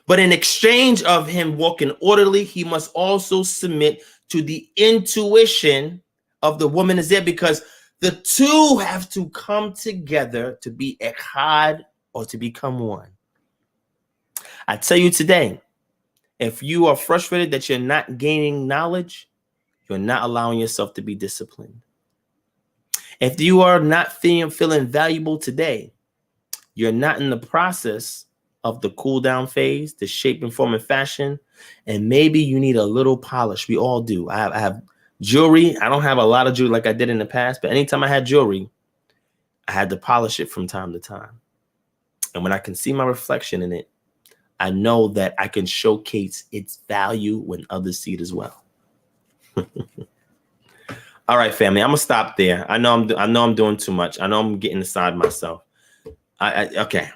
But in exchange of him walking orderly, he must also submit to the intuition of the woman is there, because the two have to come together to be echad, or to become one. I tell you today, if you are frustrated that you're not gaining knowledge, you're not allowing yourself to be disciplined. If you are not feeling valuable today, you're not in the process of the cool down phase, the shape and form and fashion, and maybe you need a little polish. We all do. I have jewelry. I don't have a lot of jewelry like I did in the past, but anytime I had jewelry, I had to polish it from time to time. And when I can see my reflection in it, I know that I can showcase its value when others see it as well. All right, family, I'm gonna stop there. I know I'm doing too much. I know I'm getting inside myself. Okay.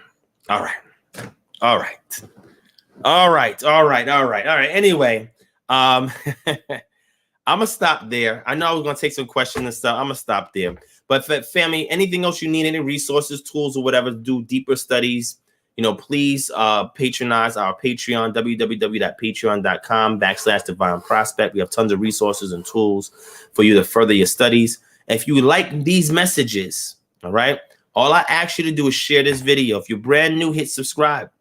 All right. Anyway, I'm gonna stop there. I know I was gonna take some questions and stuff. I'm gonna stop there. But family, anything else you need, any resources, tools, or whatever, do deeper studies, please patronize our Patreon, www.patreon.com/DivineProspect. We have tons of resources and tools for you to further your studies. If you like these messages, all right, all I ask you to do is share this video. If you're brand new, hit subscribe.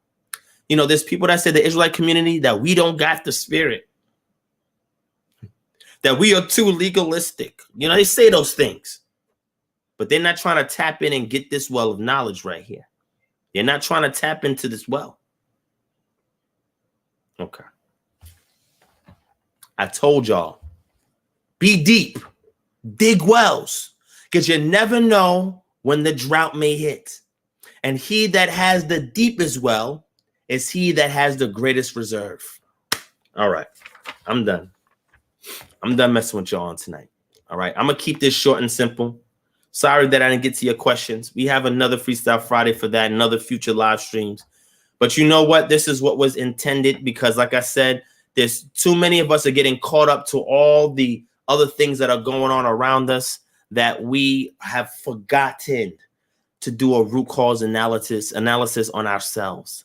There's people that say the Israelite community that we don't got the spirit, that we are too legalistic. They say those things, but they're not trying to tap in and get this well of knowledge right here. They're not trying to tap into this well. Okay. I told y'all, be deep, dig wells, because you never know when the drought may hit. And he that has the deepest well is he that has the greatest reserve. All right. I'm done. I'm done messing with y'all on tonight. All right. I'm going to keep this short and simple. Sorry that I didn't get to your questions. We have another Freestyle Friday for that, and other future live streams. But you know what? This is what was intended, because like I said, there's too many of us are getting caught up to all the other things that are going on around us that we have forgotten to do a root cause analysis on ourselves.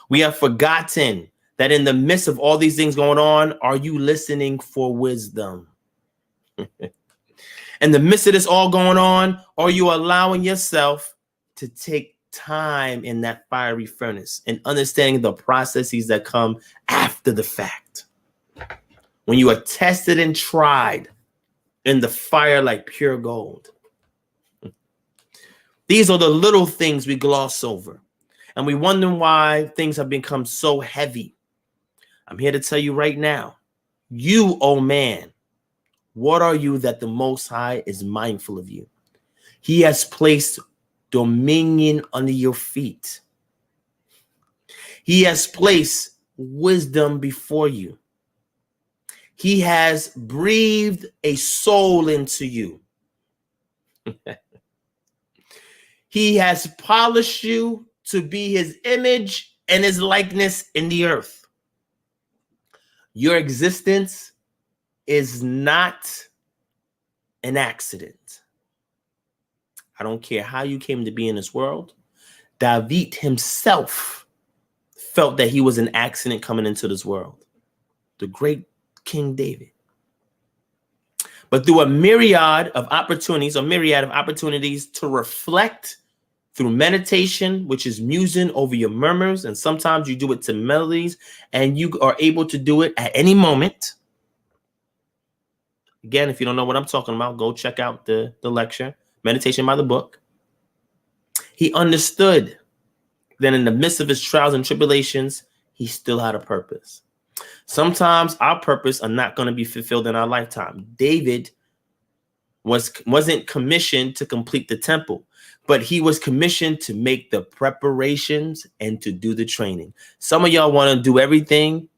We have forgotten that in the midst of all these things going on, are you listening for wisdom? In the midst of this all going on, are you allowing yourself to take time in that fiery furnace and understanding the processes that come after the fact? When you are tested and tried in the fire like pure gold. These are the little things we gloss over. And we wonder why things have become so heavy. I'm here to tell you right now, you, oh man, what are you that the Most High is mindful of you? He has placed dominion under your feet. He has placed wisdom before you. He has breathed a soul into you. He has polished you to be his image and his likeness in the earth. Your existence is not an accident. I don't care how you came to be in this world. David himself felt that he was an accident coming into this world. The great King David. But through a myriad of opportunities to reflect through meditation, which is musing over your murmurs, and sometimes you do it to melodies, and you are able to do it at any moment. Again, if you don't know what I'm talking about, go check out the lecture, Meditation by the Book. He understood that in the midst of his trials and tribulations, he still had a purpose. Sometimes our purpose are not going to be fulfilled in our lifetime. David wasn't commissioned to complete the temple, but he was commissioned to make the preparations and to do the training. Some of y'all want to do everything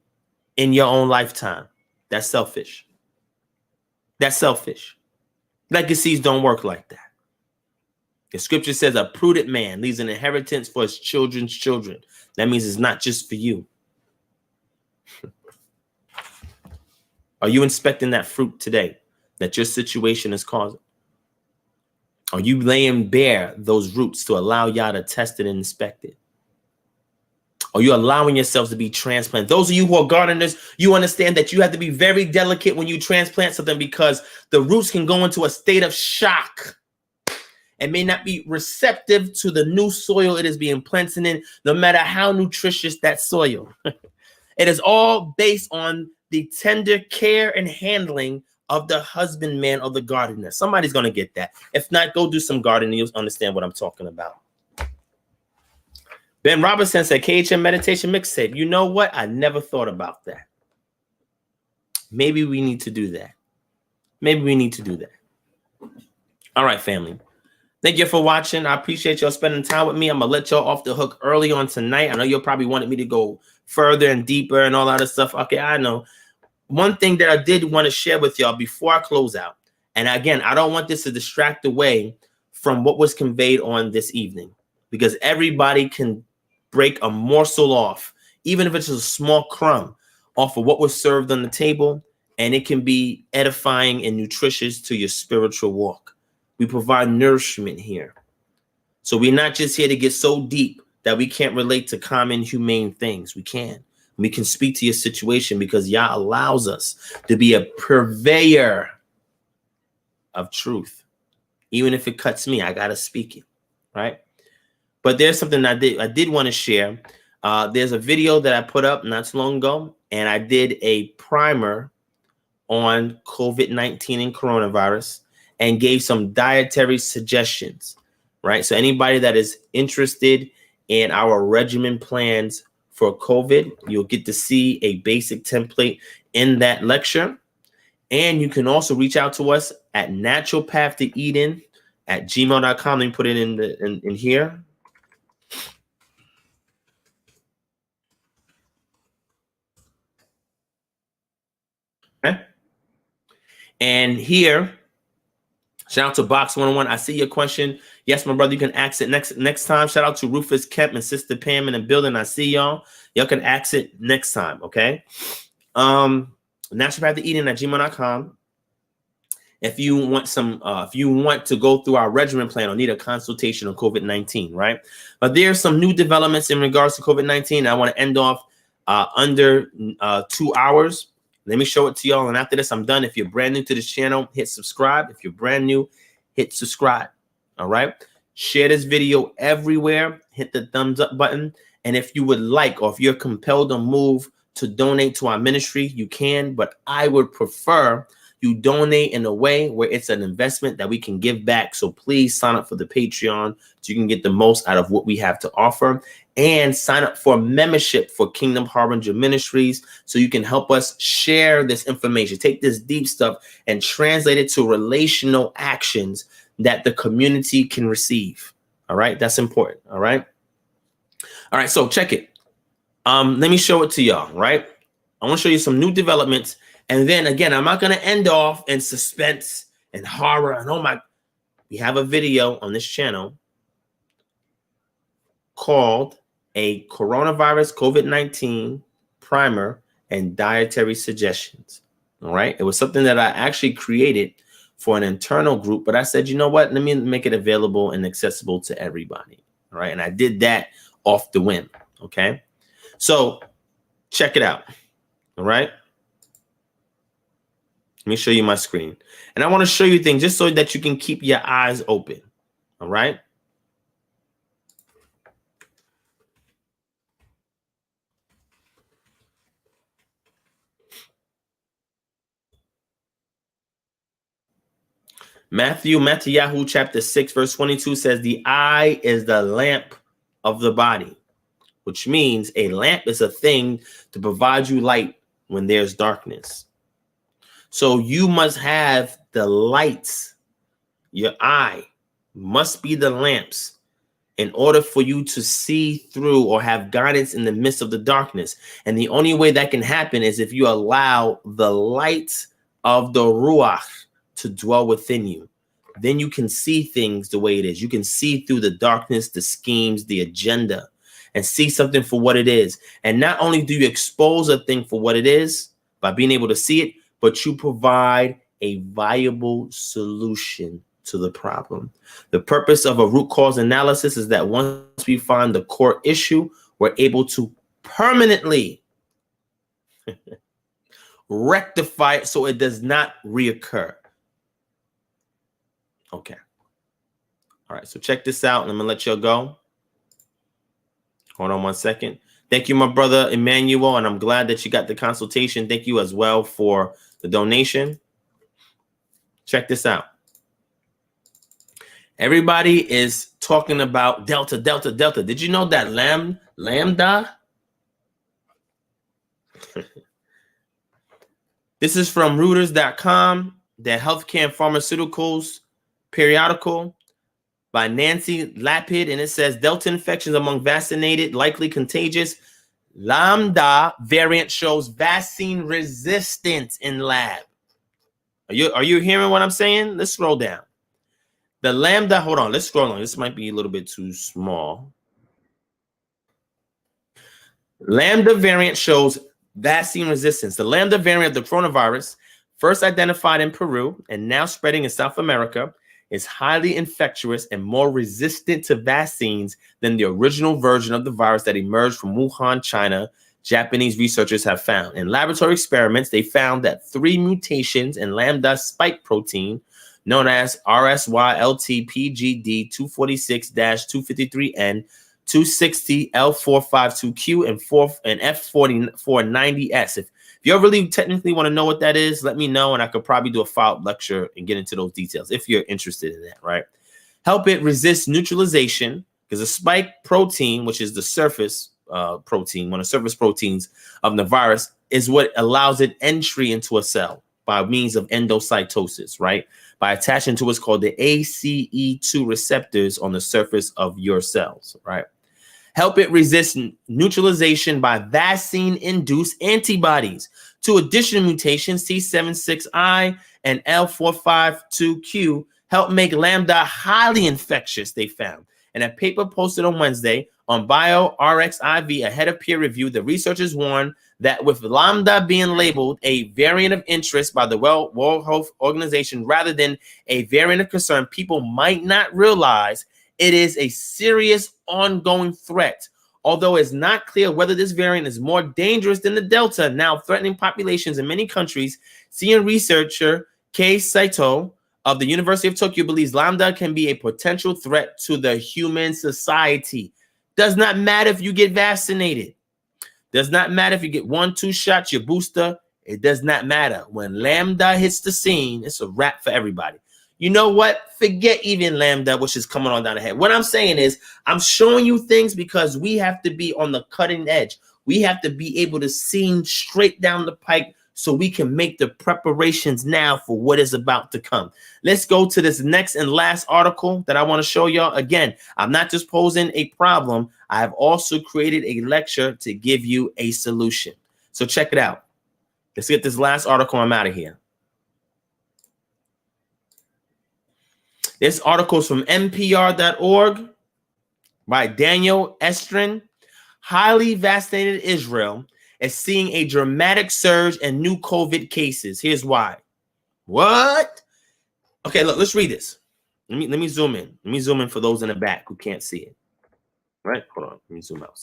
in your own lifetime. That's selfish. That's selfish. Legacies don't work like that. The scripture says a prudent man leaves an inheritance for his children's children. That means it's not just for you. Are you inspecting that fruit today that your situation is causing? Are you laying bare those roots to allow y'all to test it and inspect it? Are you allowing yourselves to be transplanted? Those of you who are gardeners, you understand that you have to be very delicate when you transplant something, because the roots can go into a state of shock and may not be receptive to the new soil it is being planted in, no matter how nutritious that soil. It is all based on the tender care and handling of the husbandman or the gardener. Somebody's going to get that. If not, go do some gardening. You'll understand what I'm talking about. Ben Robertson said, KHM meditation mixtape. You know what? I never thought about that. Maybe we need to do that. Maybe we need to do that. All right, family. Thank you for watching. I appreciate y'all spending time with me. I'm going to let y'all off the hook early on tonight. I know y'all probably wanted me to go further and deeper and all that other stuff. Okay, I know. One thing that I did want to share with y'all before I close out, and again, I don't want this to distract away from what was conveyed on this evening, because everybody can break a morsel off, even if it's a small crumb, off of what was served on the table, and it can be edifying and nutritious to your spiritual walk. We provide nourishment here. So we're not just here to get so deep that we can't relate to common humane things. We can. We can speak to your situation because Yah allows us to be a purveyor of truth. Even if it cuts me, I got to speak it, right? But there's something I did want to share. There's a video that I put up not too long ago, and I did a primer on COVID-19 and coronavirus and gave some dietary suggestions, right? So anybody that is interested in our regimen plans for COVID, you'll get to see a basic template in that lecture. And you can also reach out to us at naturalpathtoeden@gmail.com. Let me put it in here. Okay. And here, shout out to Box 101. I see your question. Yes, my brother, you can ask it next time. Shout out to Rufus Kemp and Sister Pam in the building. I see y'all. Y'all can ask it next time, okay? Naturalpathtoeden@gmail.com. If you want if you want to go through our regimen plan or need a consultation on COVID-19, right? But there's some new developments in regards to COVID-19. I want to end off under 2 hours. Let me show it to y'all. And after this, I'm done. If you're brand new to this channel, hit subscribe. If you're brand new, hit subscribe. All right. Share this video everywhere. Hit the thumbs up button. And if you would like, or if you're compelled or moved to donate to our ministry, you can. But I would prefer you donate in a way where it's an investment that we can give back. So please sign up for the Patreon so you can get the most out of what we have to offer. And sign up for membership for Kingdom Harbinger Ministries so you can help us share this information. Take this deep stuff and translate it to relational actions that the community can receive. All right. That's important. All right. All right. So check it. Let me show it to y'all. Right. I want to show you some new developments. And then again, I'm not going to end off in suspense and horror. And oh my, we have a video on this channel called a coronavirus COVID-19 primer and dietary suggestions. All right. It was something that I actually created for an internal group, but I said, you know what? Let me make it available and accessible to everybody. All right. And I did that off the whim. Okay. So check it out. All right. Let me show you my screen. And I want to show you things just so that you can keep your eyes open. All right. Matthew chapter 6, verse 22 says, the eye is the lamp of the body, which means a lamp is a thing to provide you light when there's darkness. So you must have the lights. Your eye must be the lamps in order for you to see through or have guidance in the midst of the darkness. And the only way that can happen is if you allow the light of the Ruach to dwell within you. Then you can see things the way it is. You can see through the darkness, the schemes, the agenda, and see something for what it is. And not only do you expose a thing for what it is by being able to see it, but you provide a viable solution to the problem. The purpose of a root cause analysis is that once we find the core issue, we're able to permanently rectify it so it does not reoccur. Okay. All right. So check this out and I'm going to let y'all go. Hold on 1 second. Thank you, my brother Emmanuel. And I'm glad that you got the consultation. Thank you as well for the donation. Check this out. Everybody is talking about Delta, Delta, Delta. Did you know that Lambda? This is from Reuters.com, the Healthcare and Pharmaceuticals periodical by Nancy Lapid, and it says Delta infections among vaccinated likely contagious. Lambda variant shows vaccine resistance in lab. Are you hearing what I'm saying? Let's scroll down. The Lambda, hold on, let's scroll on. This might be a little bit too small. Lambda variant shows vaccine resistance. The Lambda variant of the coronavirus, first identified in Peru and now spreading in South America, is highly infectious and more resistant to vaccines than the original version of the virus that emerged from Wuhan, China, Japanese researchers have found. In laboratory experiments, they found that 3 mutations in Lambda spike protein, known as RSYLTPGD 246-253N, 260L452Q, and F490S. If you really technically want to know what that is, let me know, and I could probably do a follow-up lecture and get into those details if you're interested in that, right? Help it resist neutralization, because a spike protein, which is the surface protein, one of the surface proteins of the virus, is what allows it entry into a cell by means of endocytosis, right? By attaching to what's called the ACE2 receptors on the surface of your cells, right? Help it resist neutralization by vaccine-induced antibodies. 2 additional mutations, C76I and L452Q, help make Lambda highly infectious, they found. In a paper posted on Wednesday on bioRxiv ahead of peer review, the researchers warned that with Lambda being labeled a variant of interest by the World Health Organization rather than a variant of concern, people might not realize it is a serious ongoing threat. Although it's not clear whether this variant is more dangerous than the Delta, now threatening populations in many countries, senior researcher Kei Saito of the University of Tokyo believes Lambda can be a potential threat to the human society. Does not matter if you get vaccinated. Does not matter if you get 1, 2 shots, your booster. It does not matter. When Lambda hits the scene, it's a wrap for everybody. You know what? Forget even Lambda, which is coming on down ahead. What I'm saying is I'm showing you things because we have to be on the cutting edge. We have to be able to see straight down the pike so we can make the preparations now for what is about to come. Let's go to this next and last article that I want to show y'all. Again, I'm not just posing a problem. I have also created a lecture to give you a solution. So check it out. Let's get this last article. I'm out of here. This article is from NPR.org by Daniel Estrin. Highly vaccinated Israel is seeing a dramatic surge in new COVID cases. Here's why. What? Okay, look, let's read this. Let me zoom in. Let me zoom in for those in the back who can't see it. Right? Hold on. Let me zoom out.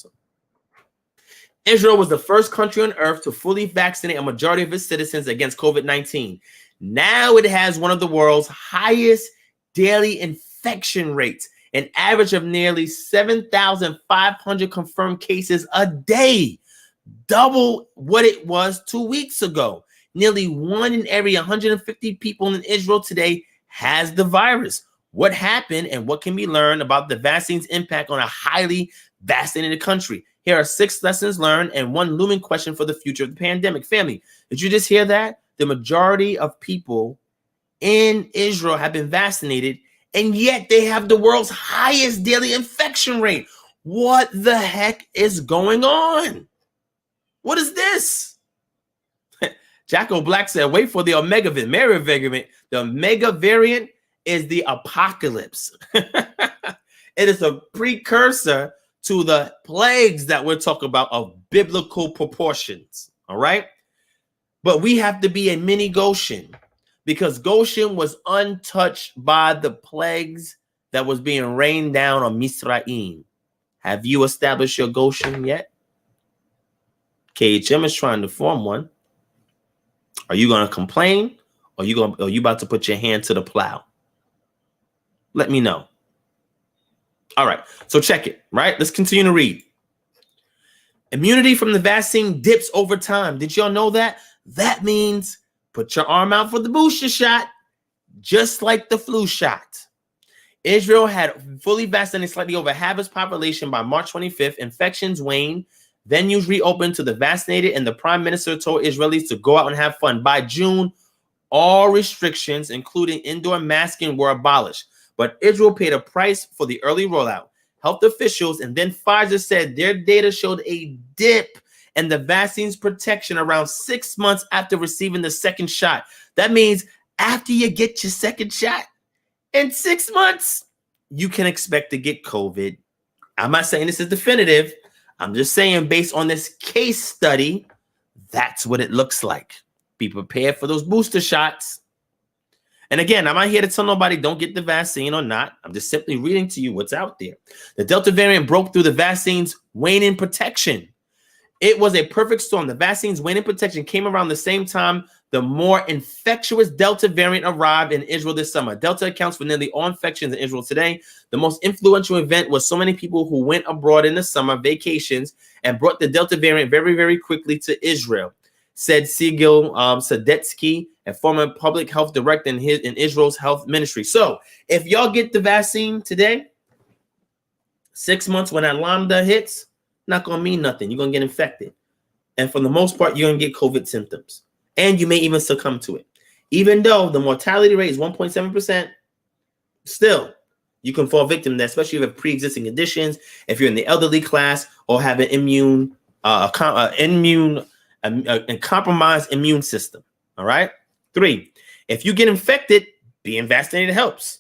Israel was the first country on earth to fully vaccinate a majority of its citizens against COVID-19. Now it has one of the world's highest daily infection rates, an average of nearly 7,500 confirmed cases a day, double what it was 2 weeks ago. Nearly 1 in every 150 people in Israel today has the virus. What happened and what can be learned about the vaccine's impact on a highly vaccinated country? Here are 6 lessons learned and 1 looming question for the future of the pandemic. Family, did you just hear that? The majority of people in Israel have been vaccinated, and yet they have the world's highest daily infection rate. What the heck is going on? What is this? Jacko Black said, wait for the Omega variant. The Omega variant is the apocalypse. It is a precursor to the plagues that we're talking about of biblical proportions. All right. But we have to be a mini Goshen, because Goshen was untouched by the plagues that was being rained down on Misraim. Have you established your Goshen yet? KHM is trying to form one. Are you going to complain, or are you about to put your hand to the plow? Let me know. All right, so check it, right? Let's continue to read. Immunity from the vaccine dips over time. Did y'all know that? That means put your arm out for the booster shot. just like the flu shot. Israel had fully vaccinated slightly over half its population by March 25th. Infections waned. Venues reopened to the vaccinated, and the prime minister told Israelis to go out and have fun. By June, all restrictions, including indoor masking, were abolished. But Israel paid a price for the early rollout. Health officials and then Pfizer said their data showed a dip in the vaccine's protection around 6 months after receiving the second shot. That means after you get your second shot, in 6 months, you can expect to get COVID. I'm not saying this is definitive. I'm just saying based on this case study, that's what it looks like. Be prepared for those booster shots. And again, I'm not here to tell nobody don't get the vaccine or not. I'm just simply reading to you what's out there. The Delta variant broke through the vaccine's waning protection. It was a perfect storm. The vaccine's waning protection came around the same time the more infectious Delta variant arrived in Israel this summer. Delta accounts for nearly all infections in Israel today. The most influential event was so many people who went abroad in the summer vacations and brought the Delta variant very, very quickly to Israel, said Sigil Sadetsky, a former public health director in Israel's health ministry. So if y'all get the vaccine today, 6 months when that lambda hits, not going to mean nothing. You're going to get infected. And for the most part, you're going to get COVID symptoms. And you may even succumb to it. Even though the mortality rate is 1.7%, still, you can fall victim to that, especially if you have pre-existing conditions, if you're in the elderly class, or have an compromised immune system. All right? 3, if you get infected, being vaccinated helps.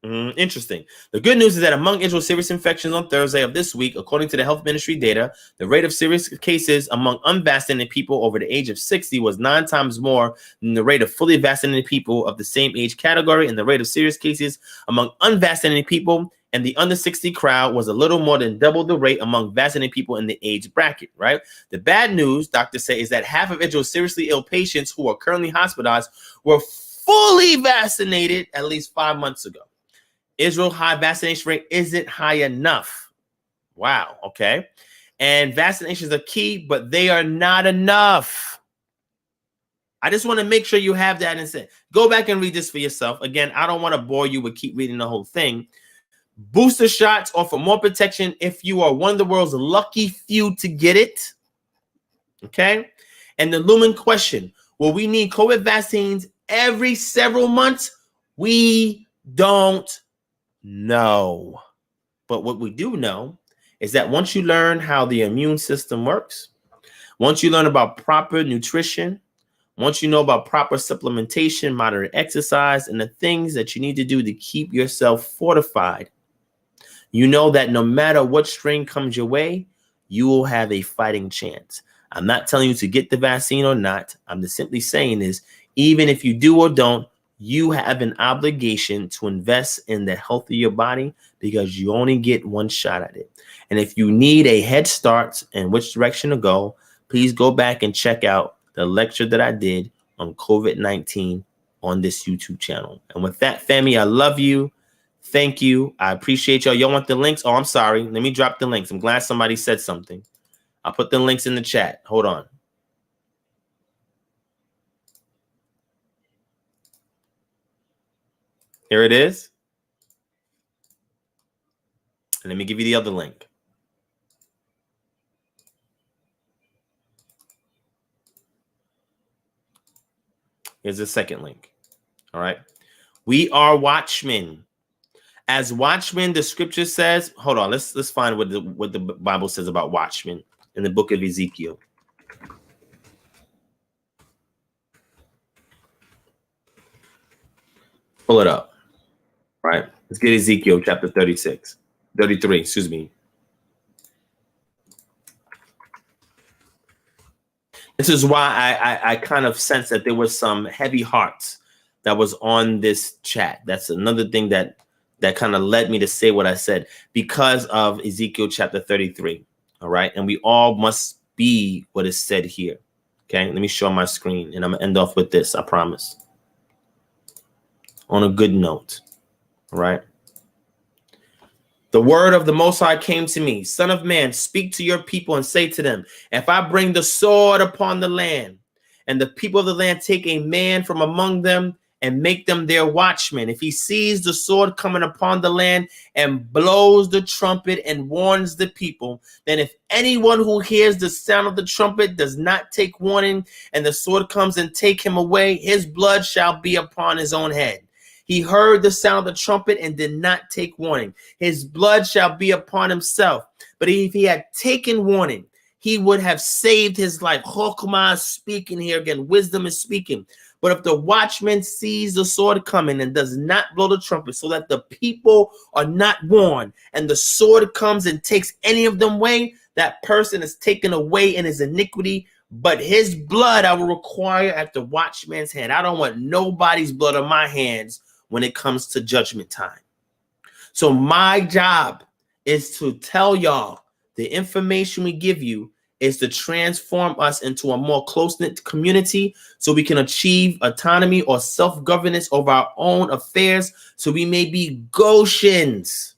Interesting. The good news is that among Israel's serious infections on Thursday of this week, according to the health ministry data, the rate of serious cases among unvaccinated people over the age of 60 was 9 times more than the rate of fully vaccinated people of the same age category, and the rate of serious cases among unvaccinated people and the under 60 crowd was a little more than double the rate among vaccinated people in the age bracket, right? The bad news, doctors say, is that half of Israel's seriously ill patients who are currently hospitalized were fully vaccinated at least 5 months ago. Israel's high vaccination rate isn't high enough. Wow, okay. And vaccinations are key, but they are not enough. I just want to make sure you have that and say, go back and read this for yourself. Again, I don't want to bore you with keep reading the whole thing. Booster shots offer more protection if you are one of the world's lucky few to get it. Okay. And the looming question, will we need COVID vaccines every several months? We don't know. But what we do know is that once you learn how the immune system works, once you learn about proper nutrition, once you know about proper supplementation, moderate exercise, and the things that you need to do to keep yourself fortified, you know that no matter what strain comes your way, you will have a fighting chance. I'm not telling you to get the vaccine or not. I'm just simply saying is, even if you do or don't, you have an obligation to invest in the health of your body because you only get one shot at it. And if you need a head start and which direction to go, please go back and check out the lecture that I did on COVID-19 on this YouTube channel. And with that, family, I love you. Thank you. I appreciate y'all. Y'all want the links? Oh, I'm sorry. Let me drop the links. I'm glad somebody said something. I'll put the links in the chat. Hold on. Here it is. And let me give you the other link. Here's the second link. All right. We are watchmen. As watchmen, the scripture says, hold on, let's find what the Bible says about watchmen in the book of Ezekiel. Pull it up. All right. Let's get Ezekiel chapter 33, excuse me. This is why I kind of sense that there was some heavy hearts that was on this chat. That's another thing that kind of led me to say what I said because of Ezekiel chapter 33. All right. And we all must be what is said here. Okay. Let me show my screen and I'm going to end off with this. I promise. On a good note. All right. The word of the Most High came to me. Son of man, speak to your people and say to them, if I bring the sword upon the land and the people of the land take a man from among them and make them their watchmen. If he sees the sword coming upon the land and blows the trumpet and warns the people, then if anyone who hears the sound of the trumpet does not take warning, and the sword comes and take him away, his blood shall be upon his own head. He heard the sound of the trumpet and did not take warning. His blood shall be upon himself. But if he had taken warning, he would have saved his life. Chokmah is speaking here again. Wisdom is speaking. But if the watchman sees the sword coming and does not blow the trumpet, so that the people are not warned, and the sword comes and takes any of them away, that person is taken away in his iniquity. But his blood I will require at the watchman's hand. I don't want nobody's blood on my hands when it comes to judgment time. So my job is to tell y'all the information we give you is to transform us into a more close-knit community so we can achieve autonomy or self-governance over our own affairs, so we may be Goshens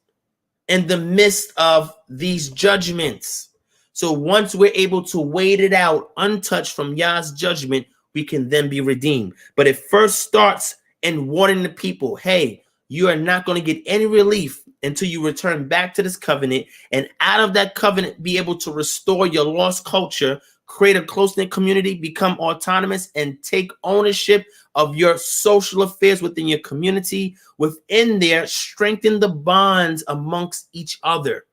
in the midst of these judgments. So once we're able to wait it out untouched from Yah's judgment, we can then be redeemed. But it first starts in warning the people, hey, you are not going to get any relief until you return back to this covenant, and out of that covenant be able to restore your lost culture, create a close-knit community, become autonomous, and take ownership of your social affairs within your community. Within there, strengthen the bonds amongst each other.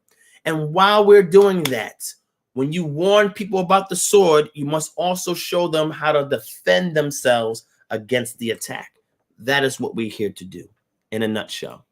And while we're doing that, when you warn people about the sword, you must also show them how to defend themselves against the attack. That is what we're here to do in a nutshell.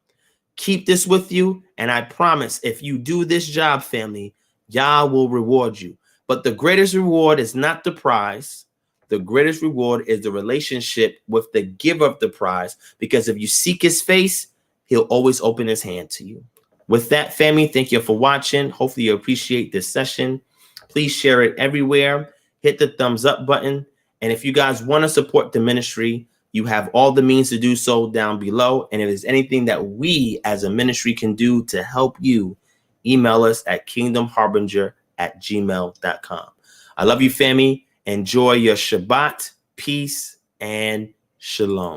Keep this with you, and I promise if you do this job, family, Yah will reward you. But the greatest reward is not the prize. The greatest reward is the relationship with the giver of the prize, because if you seek his face, he'll always open his hand to you. With that, family, thank you for watching. Hopefully you appreciate this session. Please share it everywhere. Hit the thumbs up button. And if you guys want to support the ministry, you have all the means to do so down below. And if there's anything that we as a ministry can do to help you, email us at kingdomharbinger@gmail.com. I love you, family. Enjoy your Shabbat, peace, and shalom.